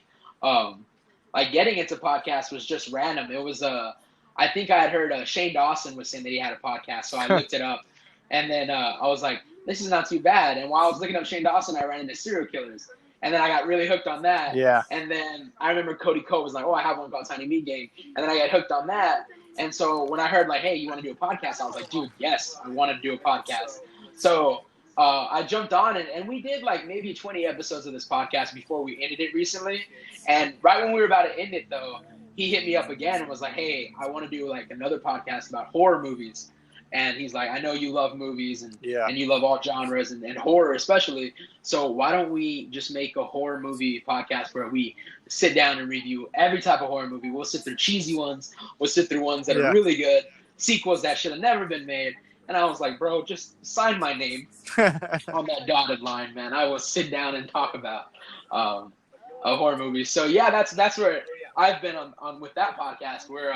getting into podcasts was just random. It was I think I had heard Shane Dawson was saying that he had a podcast, so I looked it up, and then I was like, this is not too bad. And while I was looking up Shane Dawson, I ran into serial killers. And then I got really hooked on that. Yeah. And then I remember Cody Cole was like, "Oh, I have one called Tiny Meat Gang." And then I got hooked on that. And so when I heard, like, "Hey, you want to do a podcast?" I was like, "Dude, yes, I want to do a podcast." So I jumped on and we did, like, maybe 20 episodes of this podcast before we ended it recently. And right when we were about to end it, though, he hit me up again and was like, "Hey, I want to do, like, another podcast about horror movies." And he's like, "I know you love movies and you love all genres and horror especially. So why don't we just make a horror movie podcast where we sit down and review every type of horror movie? We'll sit through cheesy ones. We'll sit through ones that are really good, sequels that should have never been made." And I was like, "Bro, just sign my name on that dotted line, man. I will sit down and talk about a horror movie." So yeah, that's where I've been on with that podcast, where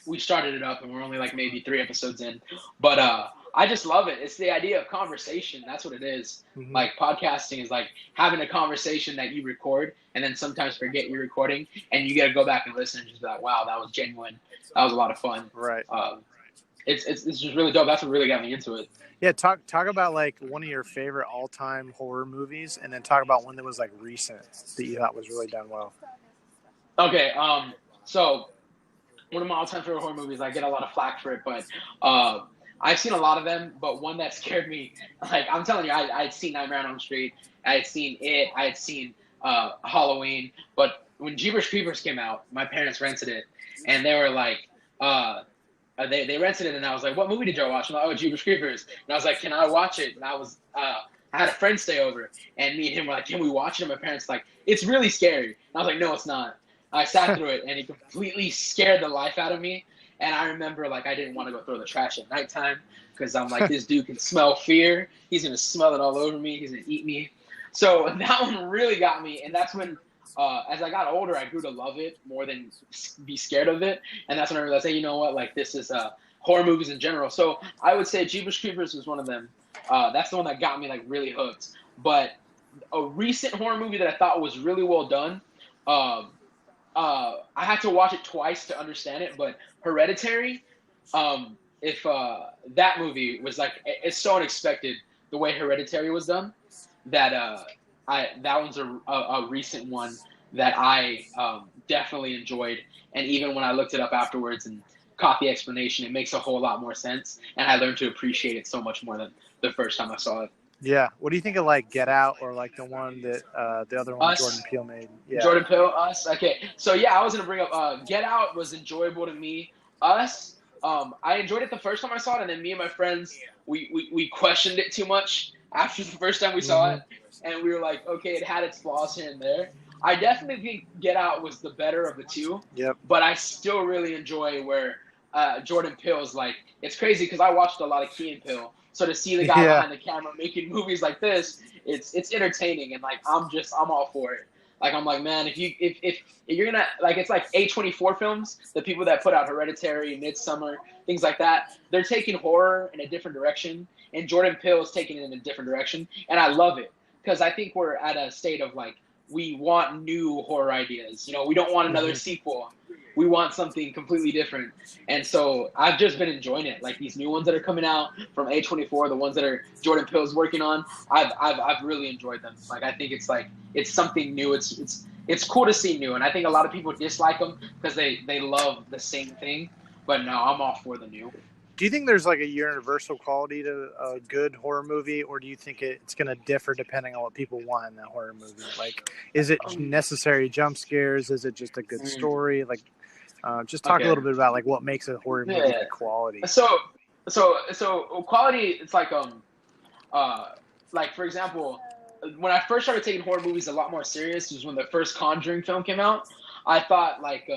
we started it up and we're only, like, maybe 3 episodes in, but I just love it. It's the idea of conversation. That's what it is. Mm-hmm. Like, podcasting is like having a conversation that you record and then sometimes forget you're recording, and you got to go back and listen and just be like, "Wow, that was genuine. That was a lot of fun." Right. It's just really dope. That's what really got me into it. Yeah. Talk about, like, one of your favorite all-time horror movies, and then talk about one that was, like, recent that you thought was really done well. Okay. So one of my all-time favorite horror movies, I get a lot of flack for it, but I've seen a lot of them, but one that scared me, like, I'm telling you, I had seen Nightmare on Elm Street, I had seen It, I had seen Halloween, but when Jeepers Creepers came out, my parents rented it, and they were like, they rented it, and I was like, "What movie did y'all watch?" I'm like, "Oh, Jeepers Creepers," and I was like, "Can I watch it?" And I was, I had a friend stay over, and me and him were like, "Can we watch it?" And my parents were like, "It's really scary," and I was like, "No, it's not." I sat through it, and it completely scared the life out of me. And I remember, like, I didn't want to go throw the trash at nighttime because I'm like, this dude can smell fear. He's going to smell it all over me. He's going to eat me. So that one really got me. And that's when, as I got older, I grew to love it more than be scared of it. And that's when I realized, hey, you know what? Like, this is horror movies in general. So I would say Jeepers Creepers was one of them. That's the one that got me, like, really hooked. But a recent horror movie that I thought was really well done. Um, I had to watch it twice to understand it, but Hereditary, if that movie was like, it's so unexpected the way Hereditary was done that that one's a recent one that I definitely enjoyed, and even when I looked it up afterwards and caught the explanation, it makes a whole lot more sense, and I learned to appreciate it so much more than the first time I saw it. Yeah. What do you think of like Get Out or like the one that the other one that Jordan Us, Peele made? Yeah. Jordan Peele, Us. Okay, so yeah, I was gonna bring up Get Out was enjoyable to me. Us, I enjoyed it the first time I saw it, and then me and my friends we questioned it too much after the first time we saw it, and we were like, okay, it had its flaws here and there. I definitely think Get Out was the better of the two. Yep. But I still really enjoy where Jordan Peele's like. It's crazy because I watched a lot of Key and Peele, so to see the guy behind the camera making movies like this, it's entertaining, and like I'm all for it. Like I'm like, man, if you're gonna like, it's like A24 films, the people that put out Hereditary, Midsummer, things like that, they're taking horror in a different direction, and Jordan Peele is taking it in a different direction, and I love it because I think we're at a state of like we want new horror ideas. You know, we don't want another sequel. We want something completely different. And so I've just been enjoying it. Like these new ones that are coming out from A24, the ones that are Jordan Peele's working on, I've really enjoyed them. Like I think it's like it's something new. It's cool to see new. And I think a lot of people dislike them because they love the same thing. But no, I'm all for the new. Do you think there's like a universal quality to a good horror movie, or do you think it's going to differ depending on what people want in that horror movie? Like, is it necessary jump scares? Is it just a good story? Like, just talk a little bit about like what makes a horror movie quality. So quality. It's like for example, when I first started taking horror movies a lot more serious was when the first Conjuring film came out. I thought like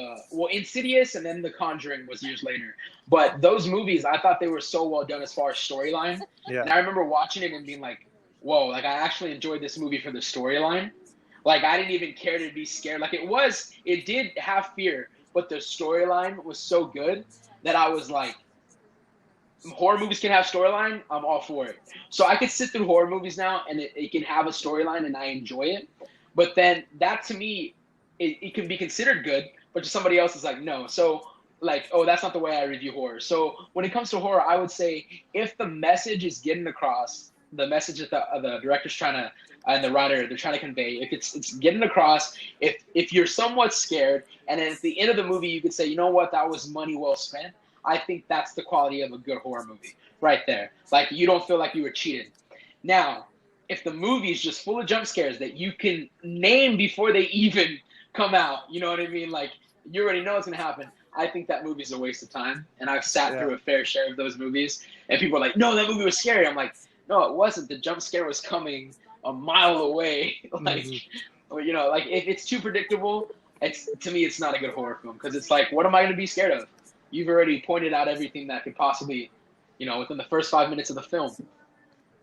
Insidious and then The Conjuring was years later. But those movies, I thought they were so well done as far as storyline. Yeah. And I remember watching it and being like, whoa, like I actually enjoyed this movie for the storyline. Like I didn't even care to be scared. Like it did have fear, but the storyline was so good that I was like, horror movies can have storyline, I'm all for it. So I could sit through horror movies now and it can have a storyline and I enjoy it. But then that to me, it can be considered good, but to somebody else is like, no. So like, oh, that's not the way I review horror. So when it comes to horror, I would say if the message is getting across, the message that the director's trying to, and the writer, they're trying to convey, if it's getting across, if you're somewhat scared, and then at the end of the movie you could say, you know what, that was money well spent, I think that's the quality of a good horror movie right there. Like you don't feel like you were cheated. Now, if the movie is just full of jump scares that you can name before they even come out, you know what I mean? Like you already know what's gonna happen. I think that movie's a waste of time, and I've sat through a fair share of those movies, and people are like, "No, that movie was scary." I'm like, "No, it wasn't. The jump scare was coming a mile away." Like, or, you know, like if it's too predictable, to me, it's not a good horror film because it's like, what am I gonna be scared of? You've already pointed out everything that could possibly, you know, within the first 5 minutes of the film.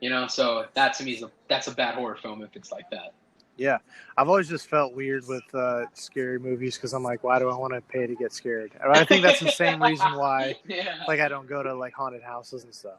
You know, so that to me that's a bad horror film if it's like that. Yeah, I've always just felt weird with scary movies because I'm like, why do I want to pay to get scared? I think that's the same reason why, like, I don't go to like haunted houses and stuff.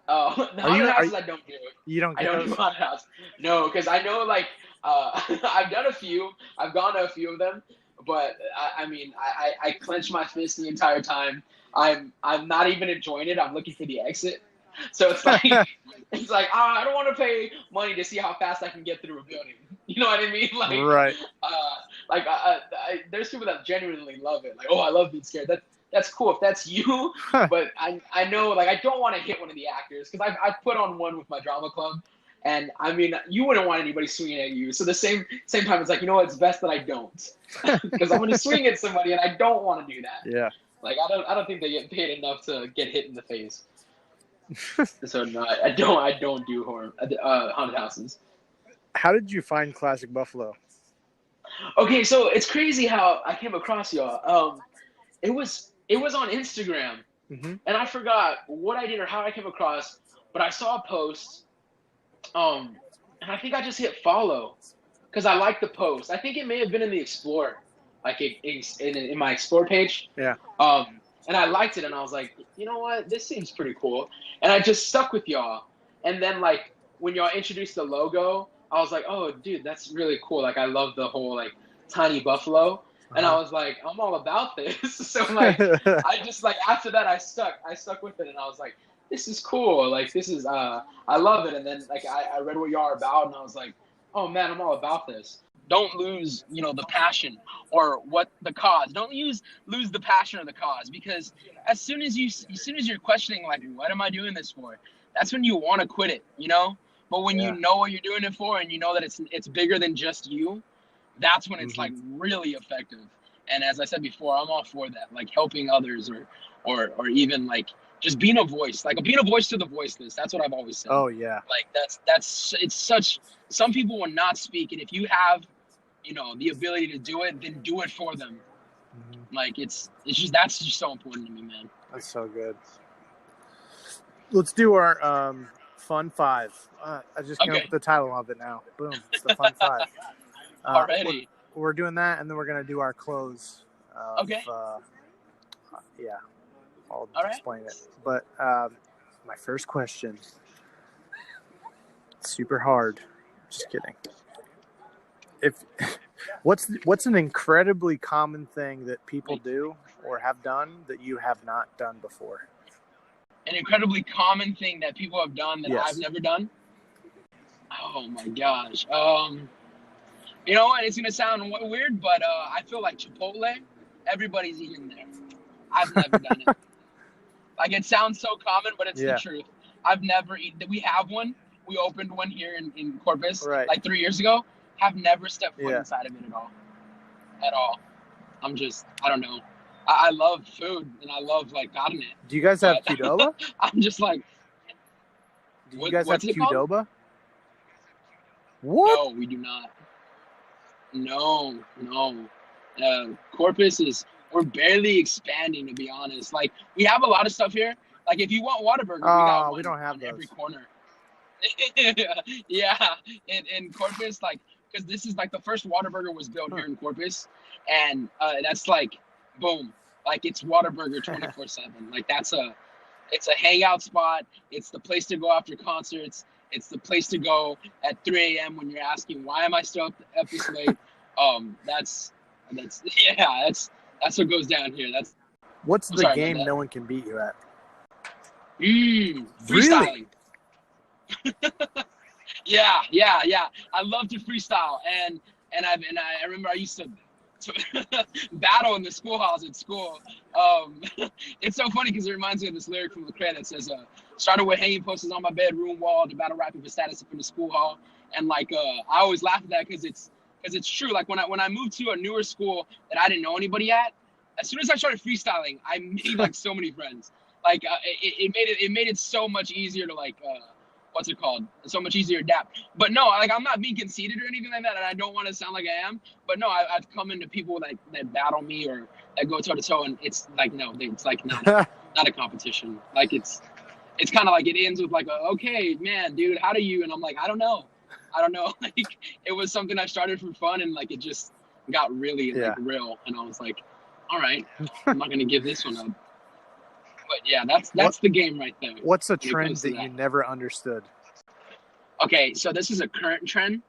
Oh, the haunted houses I don't do. You don't. I don't do haunted houses. No, because I know like I've done a few. I've gone to a few of them, but I mean, I clench my fist the entire time. I'm not even enjoying it. I'm looking for the exit. So it's like I don't want to pay money to see how fast I can get through a building. You know what I mean? Like, right. There's people that genuinely love it. Like, oh, I love being scared. That's cool if that's you. But I know, like, I don't want to hit one of the actors because I've put on one with my drama club, and I mean, you wouldn't want anybody swinging at you. So the same time, it's like, you know what? It's best that I don't because I'm going to swing at somebody, and I don't want to do that. Yeah. Like, I don't think they get paid enough to get hit in the face. So no, I don't do horror haunted houses. How did you find Classic Buffalo? Okay, so it's crazy how I came across y'all. It was on Instagram, and I forgot what I did or how I came across, but I saw a post, and I think I just hit follow because I liked the post. I think it may have been in the Explore, like in my Explore page. Yeah. And I liked it, and I was like, you know what, this seems pretty cool, and I just stuck with y'all. And then like when y'all introduced the logo, I was like, oh, dude, that's really cool. Like, I love the whole like tiny buffalo, and I was like, I'm all about this. So like, I just like after that, I stuck with it, and I was like, this is cool. Like, this is I love it. And then like I read what y'all are about, and I was like, oh man, I'm all about this. Don't lose, the passion or what the cause. Don't lose the passion or the cause, because as soon as you're questioning like, what am I doing this for? That's when you want to quit it, But when you know what you're doing it for, and you know that it's bigger than just you, that's when it's like really effective. And as I said before, I'm all for that, like helping others or even like just being a voice, like being a voice to the voiceless. That's what I've always said. Oh yeah. Like it's such, some people will not speak, and if you have, the ability to do it, then do it for them. Like it's just, that's just so important to me, man. That's so good. Let's do our Fun 5. I just came up with the title of it now. Boom. It's the Fun 5. Already. We're doing that, and then we're going to do our close. Okay. Yeah. I'll All right. explain it. But my first question. Super hard. Just kidding. What's an incredibly common thing that people do or have done that you have not done before? An incredibly common thing that people have done that I've never done? Oh my gosh. You know what? It's gonna sound weird, but I feel like Chipotle, everybody's eating there. I've never done it. Like, it sounds so common, but it's the truth. I've never eaten. We have one. We opened one here in Corpus like 3 years ago. Have never stepped foot inside of it at all. At all. I don't know. I love food, and I love like gotten it. Do you guys have Qdoba? I'm just like. Do you guys have Qdoba? What? No, we do not. No. Corpus we're barely expanding, to be honest. Like, we have a lot of stuff here. Like, if you want Whataburger, we don't have those. Every corner. Yeah, in Corpus, like, because this is like the first Whataburger was built here in Corpus, and that's like, boom, like it's Whataburger 24/7. Like, it's a hangout spot. It's the place to go after concerts. It's the place to go at 3 a.m. when you're asking, why am I still up this late? That's what goes down here. What's the game no one can beat you at? Freestyling. Really? Yeah. I love to freestyle, and I remember I used to battle in the schoolhouse at school. It's so funny because it reminds me of this lyric from Lecrae that says, started with hanging posters on my bedroom wall to battle rapping for status up in the school hall. And like, I always laugh at that because it's true. Like, when I moved to a newer school that I didn't know anybody at, as soon as I started freestyling, I made like so many friends. Like, it made it so much easier to like, what's it called? So much easier to adapt. But no, like, I'm not being conceited or anything like that, and I don't want to sound like I am. But no, I've come into people that battle me or that go toe to toe, and it's like, no, it's like not a competition. Like, it's kind of like it ends with like, okay, man, dude, how do you? And I'm like, I don't know. Like, it was something I started for fun, and like it just got really like real, and I was like, all right, I'm not gonna give this one up. But yeah, that's the game right there. What's a trend that you never understood? Okay, so this is a current trend.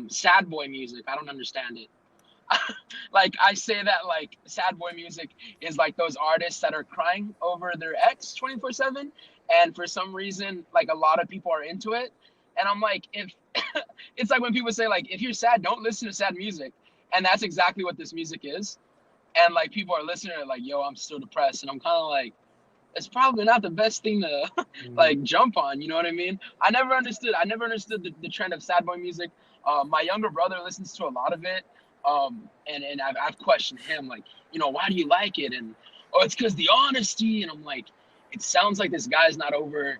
Sad boy music. I don't understand it. Like, I say that like sad boy music is like those artists that are crying over their ex 24/7, and for some reason, like, a lot of people are into it. And I'm like, if it's like when people say like, if you're sad, don't listen to sad music, and that's exactly what this music is. And like, people are listening to it like, yo, I'm still depressed, and I'm kind of like, it's probably not the best thing to like jump on, you know what I mean? I never understood the trend of sad boy music. My younger brother listens to a lot of it, and I've questioned him, like, why do you like it? And it's because the honesty. And I'm like, it sounds like this guy's not over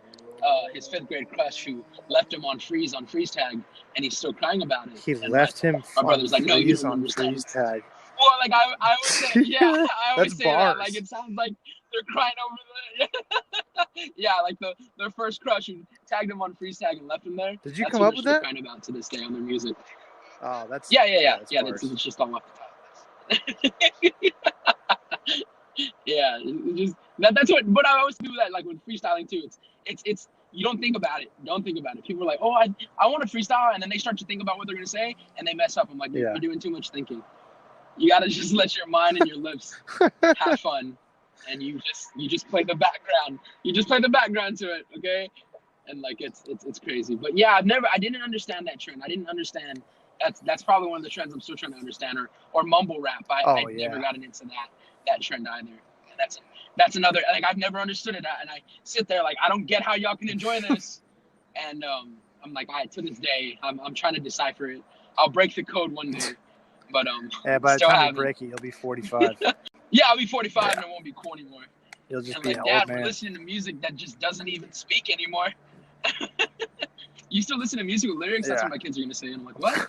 his 5th grade crush who left him on freeze tag, and he's still crying about it. He left him. My brother's like, no, you don't understand. Freeze tag. Well, like, I always say, I always say bars. that. Like, it sounds like they're crying over yeah, like their first crush who tagged him on freeze tag and left him there. Did you come up with that? Crying about to this day on their music. Oh, that's yeah. It's just all off the top. Yeah, just that's what. But I always do that, like, when freestyling too. It's You don't think about it. Don't think about it. People are like, oh, I want to freestyle, and then they start to think about what they're gonna say, and they mess up. I'm like, you're doing too much thinking. You gotta just let your mind and your lips have fun, and you just play the background. You just play the background to it, okay? And like it's crazy. But yeah, I didn't understand that trend. I didn't understand. That's probably one of the trends I'm still trying to understand, or mumble rap. I've never gotten into that trend either. And that's another, like, I've never understood it, and I sit there like, I don't get how y'all can enjoy this. And I'm like, to this day, I'm trying to decipher it. I'll break the code one day, but yeah, by the time you break it, you'll be 45. Yeah, I'll be 45 and it won't be cool anymore. You'll just and be like, an Dad, old man. we're listening to music that just doesn't even speak anymore. You still listen to music with lyrics? That's what my kids are gonna say. And I'm like, what?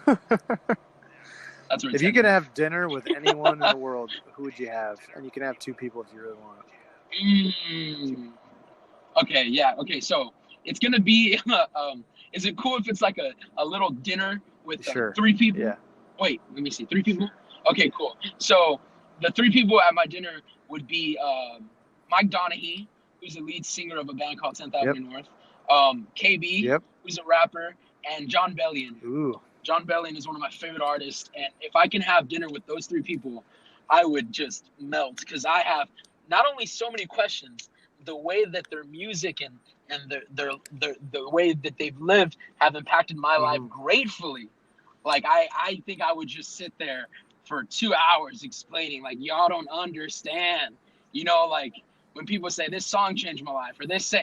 That's what. If you could have dinner with anyone in the world, who would you have? And you can have 2 people if you really want. Okay, yeah. Okay, so it's gonna be. Is it cool if it's like a little dinner with 3 people? Yeah. Wait, let me see. 3 people? Okay, cool. So the 3 people at my dinner would be Mike Donahue, who's the lead singer of a band called 10th Avenue North. KB, who's a rapper, and John Bellion. Ooh. John Bellion is one of my favorite artists, and if I can have dinner with those 3 people, I would just melt, because I have not only so many questions, the way that their music and the way that they've lived have impacted my life gratefully. Like, I think I would just sit there for 2 hours explaining, like, y'all don't understand, like when people say this song changed my life, or this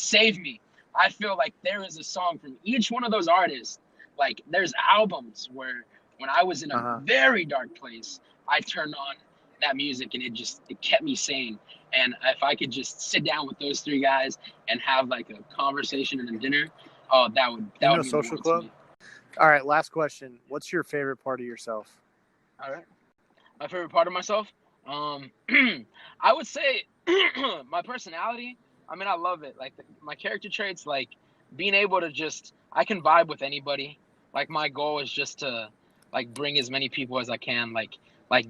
saved me. I feel like there is a song from each one of those artists. Like, there's albums where when I was in a very dark place, I turned on that music and it kept me sane. And if I could just sit down with those 3 guys and have like a conversation and a dinner, that would mean social club. All right, last question. What's your favorite part of yourself? All right, my favorite part of myself, I would say my personality. I mean, I love it. Like my character traits, like being able to I can vibe with anybody. Like my goal is just to like bring as many people as I can, like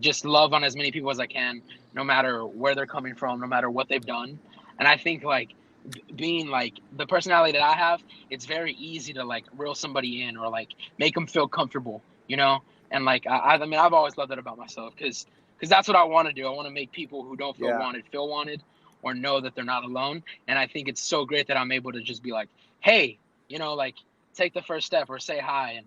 just love on as many people as I can, no matter where they're coming from, no matter what they've done. And I think like being like the personality that I have, it's very easy to like reel somebody in or like make them feel comfortable, And like I mean, I've always loved that about myself, because that's what I want to do. I want to make people who don't feel wanted feel wanted, or know that they're not alone. And I think it's so great that I'm able to just be like, hey, like take the first step or say hi.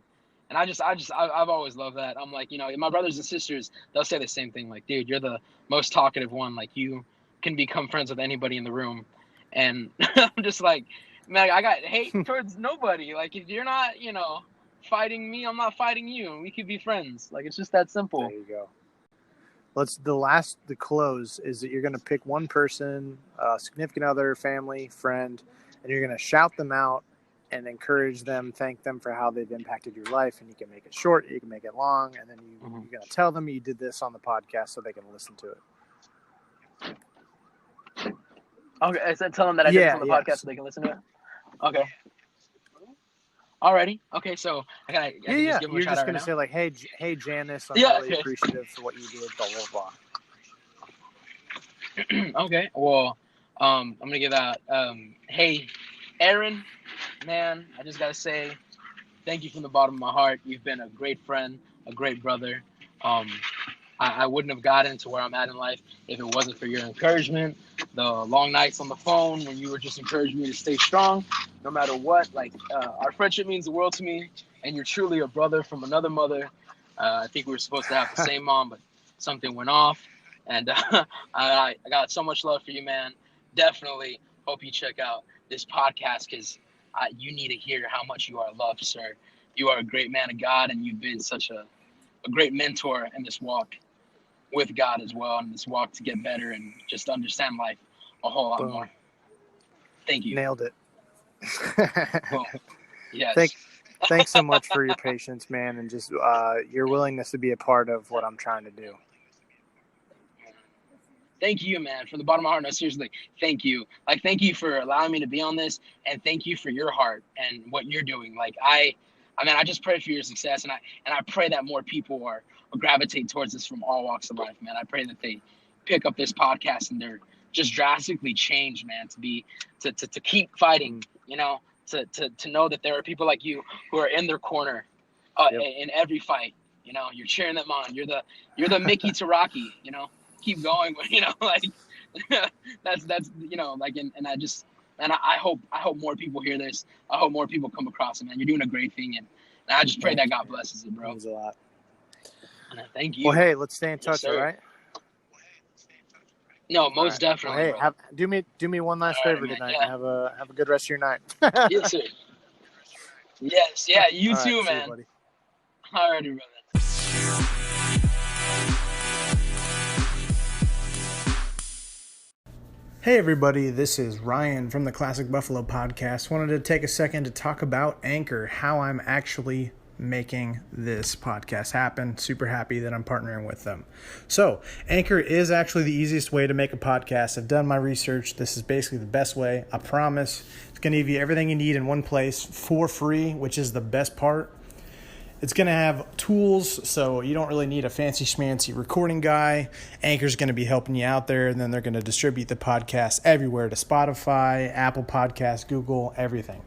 And I've always loved that. I'm like, my brothers and sisters, they'll say the same thing. Like, dude, you're the most talkative one. Like, you can become friends with anybody in the room. And I'm just like, man, I got hate towards nobody. Like, if you're not, fighting me, I'm not fighting you. We could be friends. Like, it's just that simple. There you go. The close is that you're going to pick one person, significant other, family, friend, and you're going to shout them out and encourage them, thank them for how they've impacted your life. And you can make it short, you can make it long, and then you're going to tell them you did this on the podcast so they can listen to it. Okay, I said tell them that I did this on the podcast so they can listen to it. Okay. Alrighty. Okay, so I can just give them you're a shout just out gonna right say like, hey Janice, I'm really appreciative for what you did, blah blah blah. Okay, well, I'm gonna give out hey Aaron, man, I just gotta say thank you from the bottom of my heart. You've been a great friend, a great brother. I wouldn't have gotten to where I'm at in life if it wasn't for your encouragement, the long nights on the phone when you were just encouraging me to stay strong, no matter what. Like, our friendship means the world to me, and you're truly a brother from another mother. I think we were supposed to have the same mom, but something went off. And I got so much love for you, man. Definitely hope you check out this podcast, because you need to hear how much you are loved, sir. You are a great man of God, and you've been such a great mentor in this walk with God as well, and this walk to get better and just understand life a whole lot more. Thank you. Nailed it. Well, yes. Thanks so much for your patience, man, and just your willingness to be a part of what I'm trying to do. Thank you, man, from the bottom of my heart. No, seriously, thank you. Like, thank you for allowing me to be on this, and thank you for your heart and what you're doing. Like, I just pray for your success, and I pray that more people will gravitate towards this from all walks of life, man. I pray that they pick up this podcast and they're just drastically changed, man. To keep fighting, to know that there are people like you who are in their corner, in every fight. You're cheering them on. You're the Mickey to Rocky. Keep going. Like that's like, and I hope more people hear this. I hope more people come across it, man. You're doing a great thing, and I just pray that God blesses it, bro. Means a lot. Thank you. Well, hey, let's stay in touch, all right? No, most definitely. Well, hey, do me one last favor tonight. Yeah. Have a good rest of your night. Yes, sir. Yes, yeah, you all too, right, man. See you, buddy. Alrighty, brother. Hey everybody, this is Ryan from the Classic Buffalo Podcast. Wanted to take a second to talk about Anchor, how I'm actually making this podcast happen. Super happy that I'm partnering with them. So, Anchor is actually the easiest way to make a podcast. I've done my research. This is basically the best way. I promise. It's going to give you everything you need in one place for free, which is the best part. It's going to have tools, so you don't really need a fancy schmancy recording guy. Anchor's going to be helping you out there, and then they're going to distribute the podcast everywhere to Spotify, Apple Podcasts, Google, everything.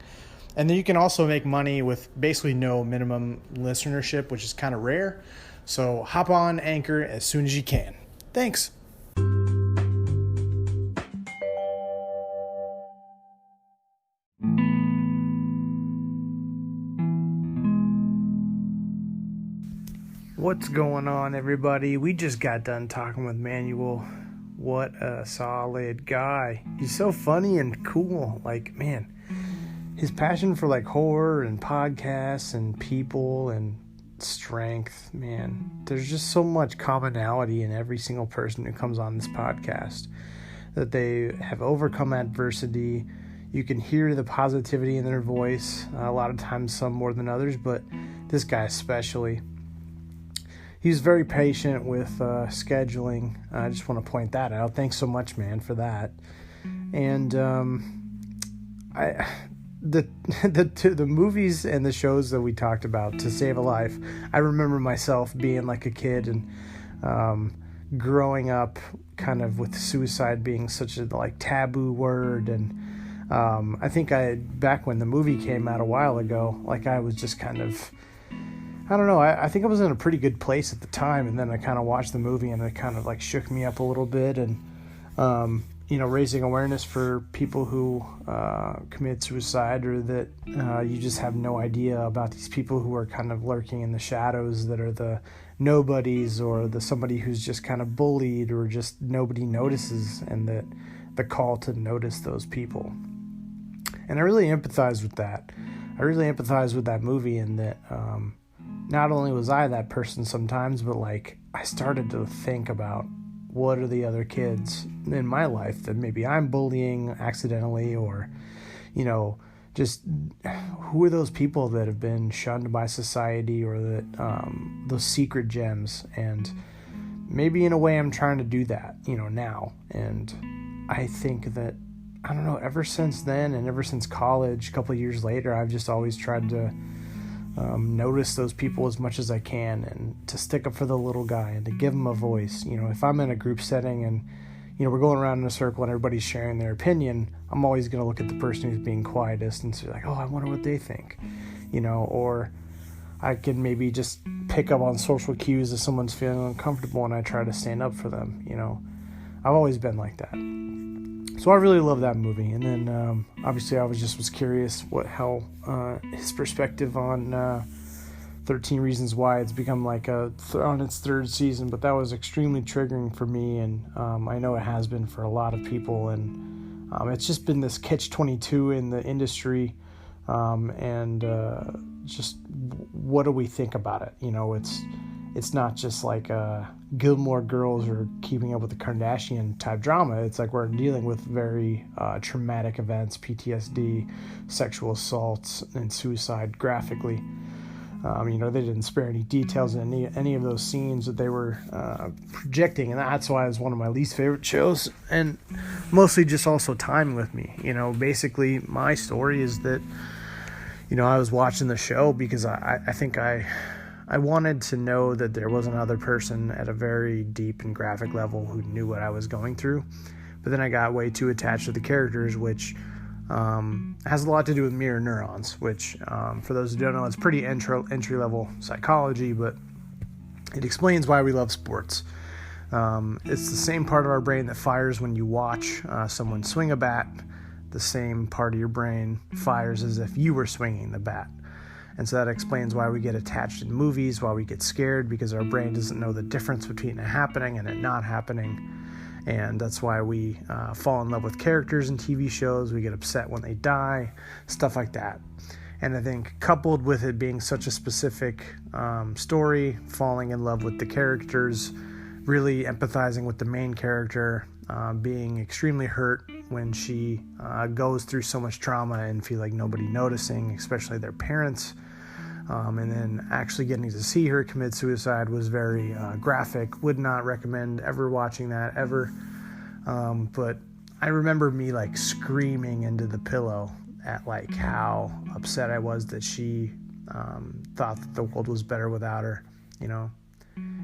And then you can also make money with basically no minimum listenership, which is kind of rare. So hop on Anchor as soon as you can. Thanks. What's going on, everybody? We just got done talking with Manuel. What a solid guy. He's so funny and cool. Like, man, his passion for like horror and podcasts and people and strength, man, there's just so much commonality in every single person who comes on this podcast, that they have overcome adversity. You can hear the positivity in their voice, a lot of times some more than others, but this guy especially. He's very patient with scheduling. I just want to point that out. Thanks so much, man, for that. And the movies and the shows that we talked about to save a life, I remember myself being like a kid and growing up kind of with suicide being such a like taboo word. And I think back when the movie came out a while ago, like I was just kind of, I don't know, I think I was in a pretty good place at the time, and then I kind of watched the movie and it kind of like shook me up a little bit. And raising awareness for people who commit suicide, or that you just have no idea about these people who are kind of lurking in the shadows, that are the nobodies, or somebody who's just kind of bullied, or just nobody notices, and that the call to notice those people. And I really empathize with that. I really empathize with that movie, and that not only was I that person sometimes, but like I started to think about what are the other kids in my life that maybe I'm bullying accidentally, or, just who are those people that have been shunned by society, or that those secret gems. And maybe in a way I'm trying to do that, now. And I think that, I don't know, ever since then and ever since college, a couple of years later, I've just always tried to notice those people as much as I can, and to stick up for the little guy and to give him a voice. If I'm in a group setting and, we're going around in a circle and everybody's sharing their opinion, I'm always going to look at the person who's being quietest and say like, oh, I wonder what they think, or I can maybe just pick up on social cues if someone's feeling uncomfortable and I try to stand up for them. I've always been like that. So I really love that movie. And then obviously I was curious how his perspective on 13 Reasons Why. It's become like on its third season, but that was extremely triggering for me, and I know it has been for a lot of people. And it's just been this catch-22 in the industry, and just what do we think about it? It's not just like Gilmore Girls or Keeping Up with the Kardashian type drama. It's like we're dealing with very traumatic events, PTSD, sexual assaults, and suicide graphically. They didn't spare any details in any of those scenes that they were projecting, and that's why it was one of my least favorite shows, and mostly just also timing with me. Basically my story is that, I was watching the show because I think I wanted to know that there was another person at a very deep and graphic level who knew what I was going through, But then I got way too attached to the characters, which has a lot to do with mirror neurons, which, for those who don't know, it's pretty entry-level psychology, but it explains why we love sports. It's the same part of our brain that fires when you watch someone swing a bat. The same part of your brain fires as if you were swinging the bat. And so that explains why we get attached in movies, why we get scared, because our brain doesn't know the difference between it happening and it not happening. And that's why we fall in love with characters in TV shows. We get upset when they die, stuff like that. And I think coupled with it being such a specific story, falling in love with the characters, really empathizing with the main character, being extremely hurt when she goes through so much trauma and feel like nobody noticing, especially their parents. And then actually getting to see her commit suicide was very graphic. Would not recommend ever watching that ever. But I remember me like screaming into the pillow at like how upset I was that she thought that the world was better without her, you know.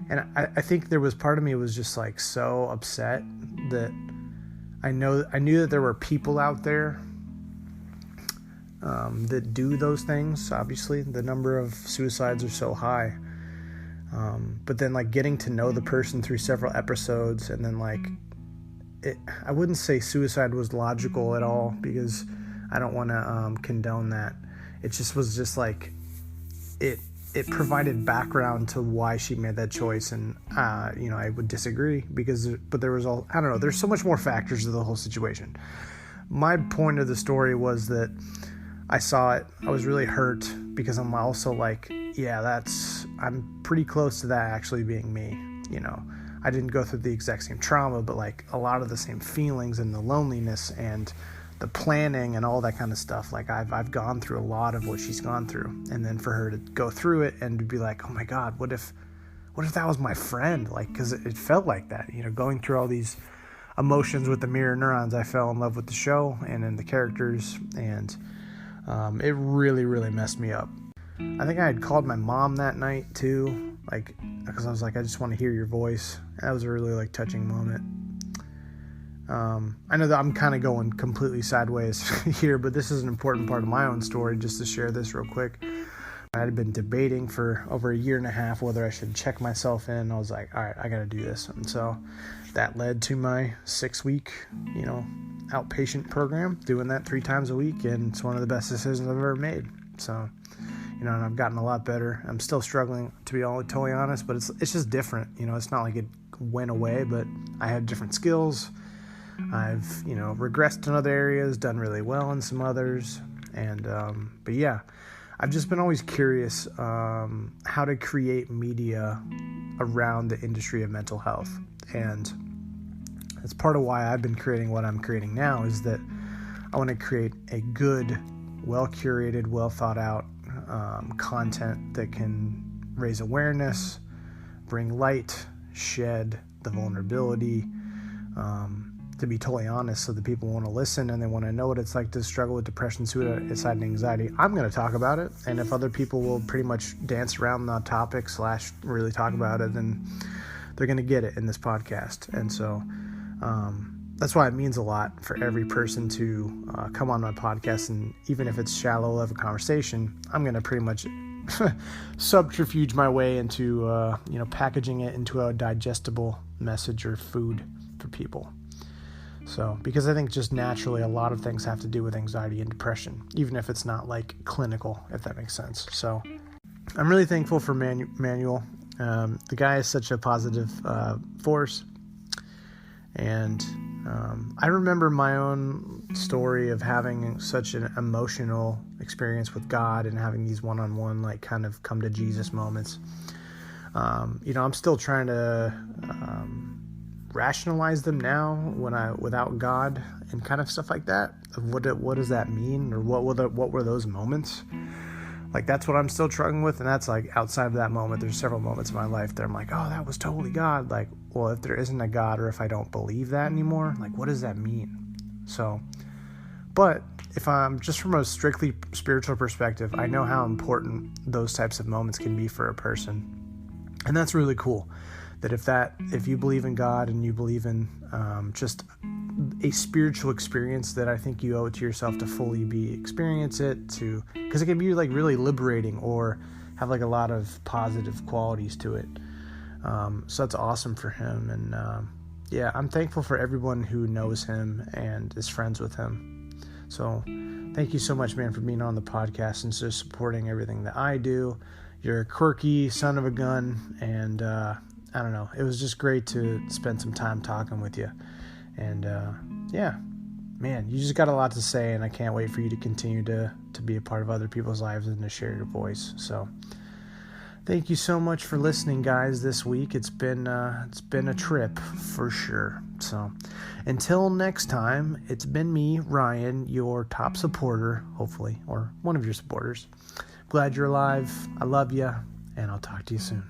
And I think there was part of me was just like so upset that I knew that there were people out there that do those things. Obviously, the number of suicides are so high. But then like getting to know the person through several episodes, and then like I wouldn't say suicide was logical at all, because I don't want to condone that. It just was just like it provided background to why she made that choice, and I would disagree but there was I don't know, there's so much more factors to the whole situation. My point of the story was that I saw it, I was really hurt, because I'm also like, yeah, I'm pretty close to that actually being me, you know. I didn't go through the exact same trauma, but like a lot of the same feelings and the loneliness and the planning and all that kind of stuff. Like I've gone through a lot of what she's gone through, and then for her to go through it and to be like, oh my God, what if that was my friend? Like, because it felt like that, you know, going through all these emotions with the mirror neurons. I fell in love with the show and in the characters, and it really, really messed me up. I think I had called my mom that night too, like, because I was like, I just want to hear your voice. That was a really like touching moment. I know that I'm kind of going completely sideways here, but this is an important part of my own story, just to share this real quick. I had been debating for over a year and a half whether I should check myself in. I was like, all right, I got to do this. And so that led to my 6-week, outpatient program, doing that 3 times a week. And it's one of the best decisions I've ever made. So, and I've gotten a lot better. I'm still struggling, to be totally honest, but it's just different. It's not like it went away, but I had different skills. I've, regressed in other areas, done really well in some others. And, but yeah, I've just been always curious, how to create media around the industry of mental health. And that's part of why I've been creating what I'm creating now, is that I want to create a good, well-curated, well-thought-out content that can raise awareness, bring light, shed the vulnerability, to be totally honest, so that people want to listen and they want to know what it's like to struggle with depression, suicide, and anxiety. I'm going to talk about it, and if other people will pretty much dance around the topic / really talk about it, then they're going to get it in this podcast. And so that's why it means a lot for every person to come on my podcast, and even if it's shallow level conversation, I'm going to pretty much subterfuge my way into packaging it into a digestible message or food for people. So, because I think just naturally a lot of things have to do with anxiety and depression, even if it's not like clinical, if that makes sense. So I'm really thankful for Manuel. The guy is such a positive force. And I remember my own story of having such an emotional experience with God and having these one-on-one, like, kind of come to Jesus moments. I'm still trying to rationalize them now without God and kind of stuff like that. What does that mean, or what were those moments? Like, that's what I'm still struggling with, and that's like outside of that moment. There's several moments in my life that I'm like, oh, that was totally God. Like, well, if there isn't a God, or if I don't believe that anymore, like, what does that mean? So, but if I'm just from a strictly spiritual perspective, I know how important those types of moments can be for a person, and that's really cool. That if you believe in God and you believe in just a spiritual experience that I think you owe it to yourself to fully experience it, because it can be like really liberating or have like a lot of positive qualities to it. So that's awesome for him. And yeah, I'm thankful for everyone who knows him and is friends with him. So thank you so much, man, for being on the podcast and just supporting everything that I do. You're a quirky son of a gun, and I don't know. It was just great to spend some time talking with you. And yeah, man, you just got a lot to say, and I can't wait for you to continue to be a part of other people's lives and to share your voice. So thank you so much for listening, guys, this week. It's been a trip for sure. So until next time, it's been me, Ryan, your top supporter, hopefully, or one of your supporters. Glad you're alive. I love you, and I'll talk to you soon.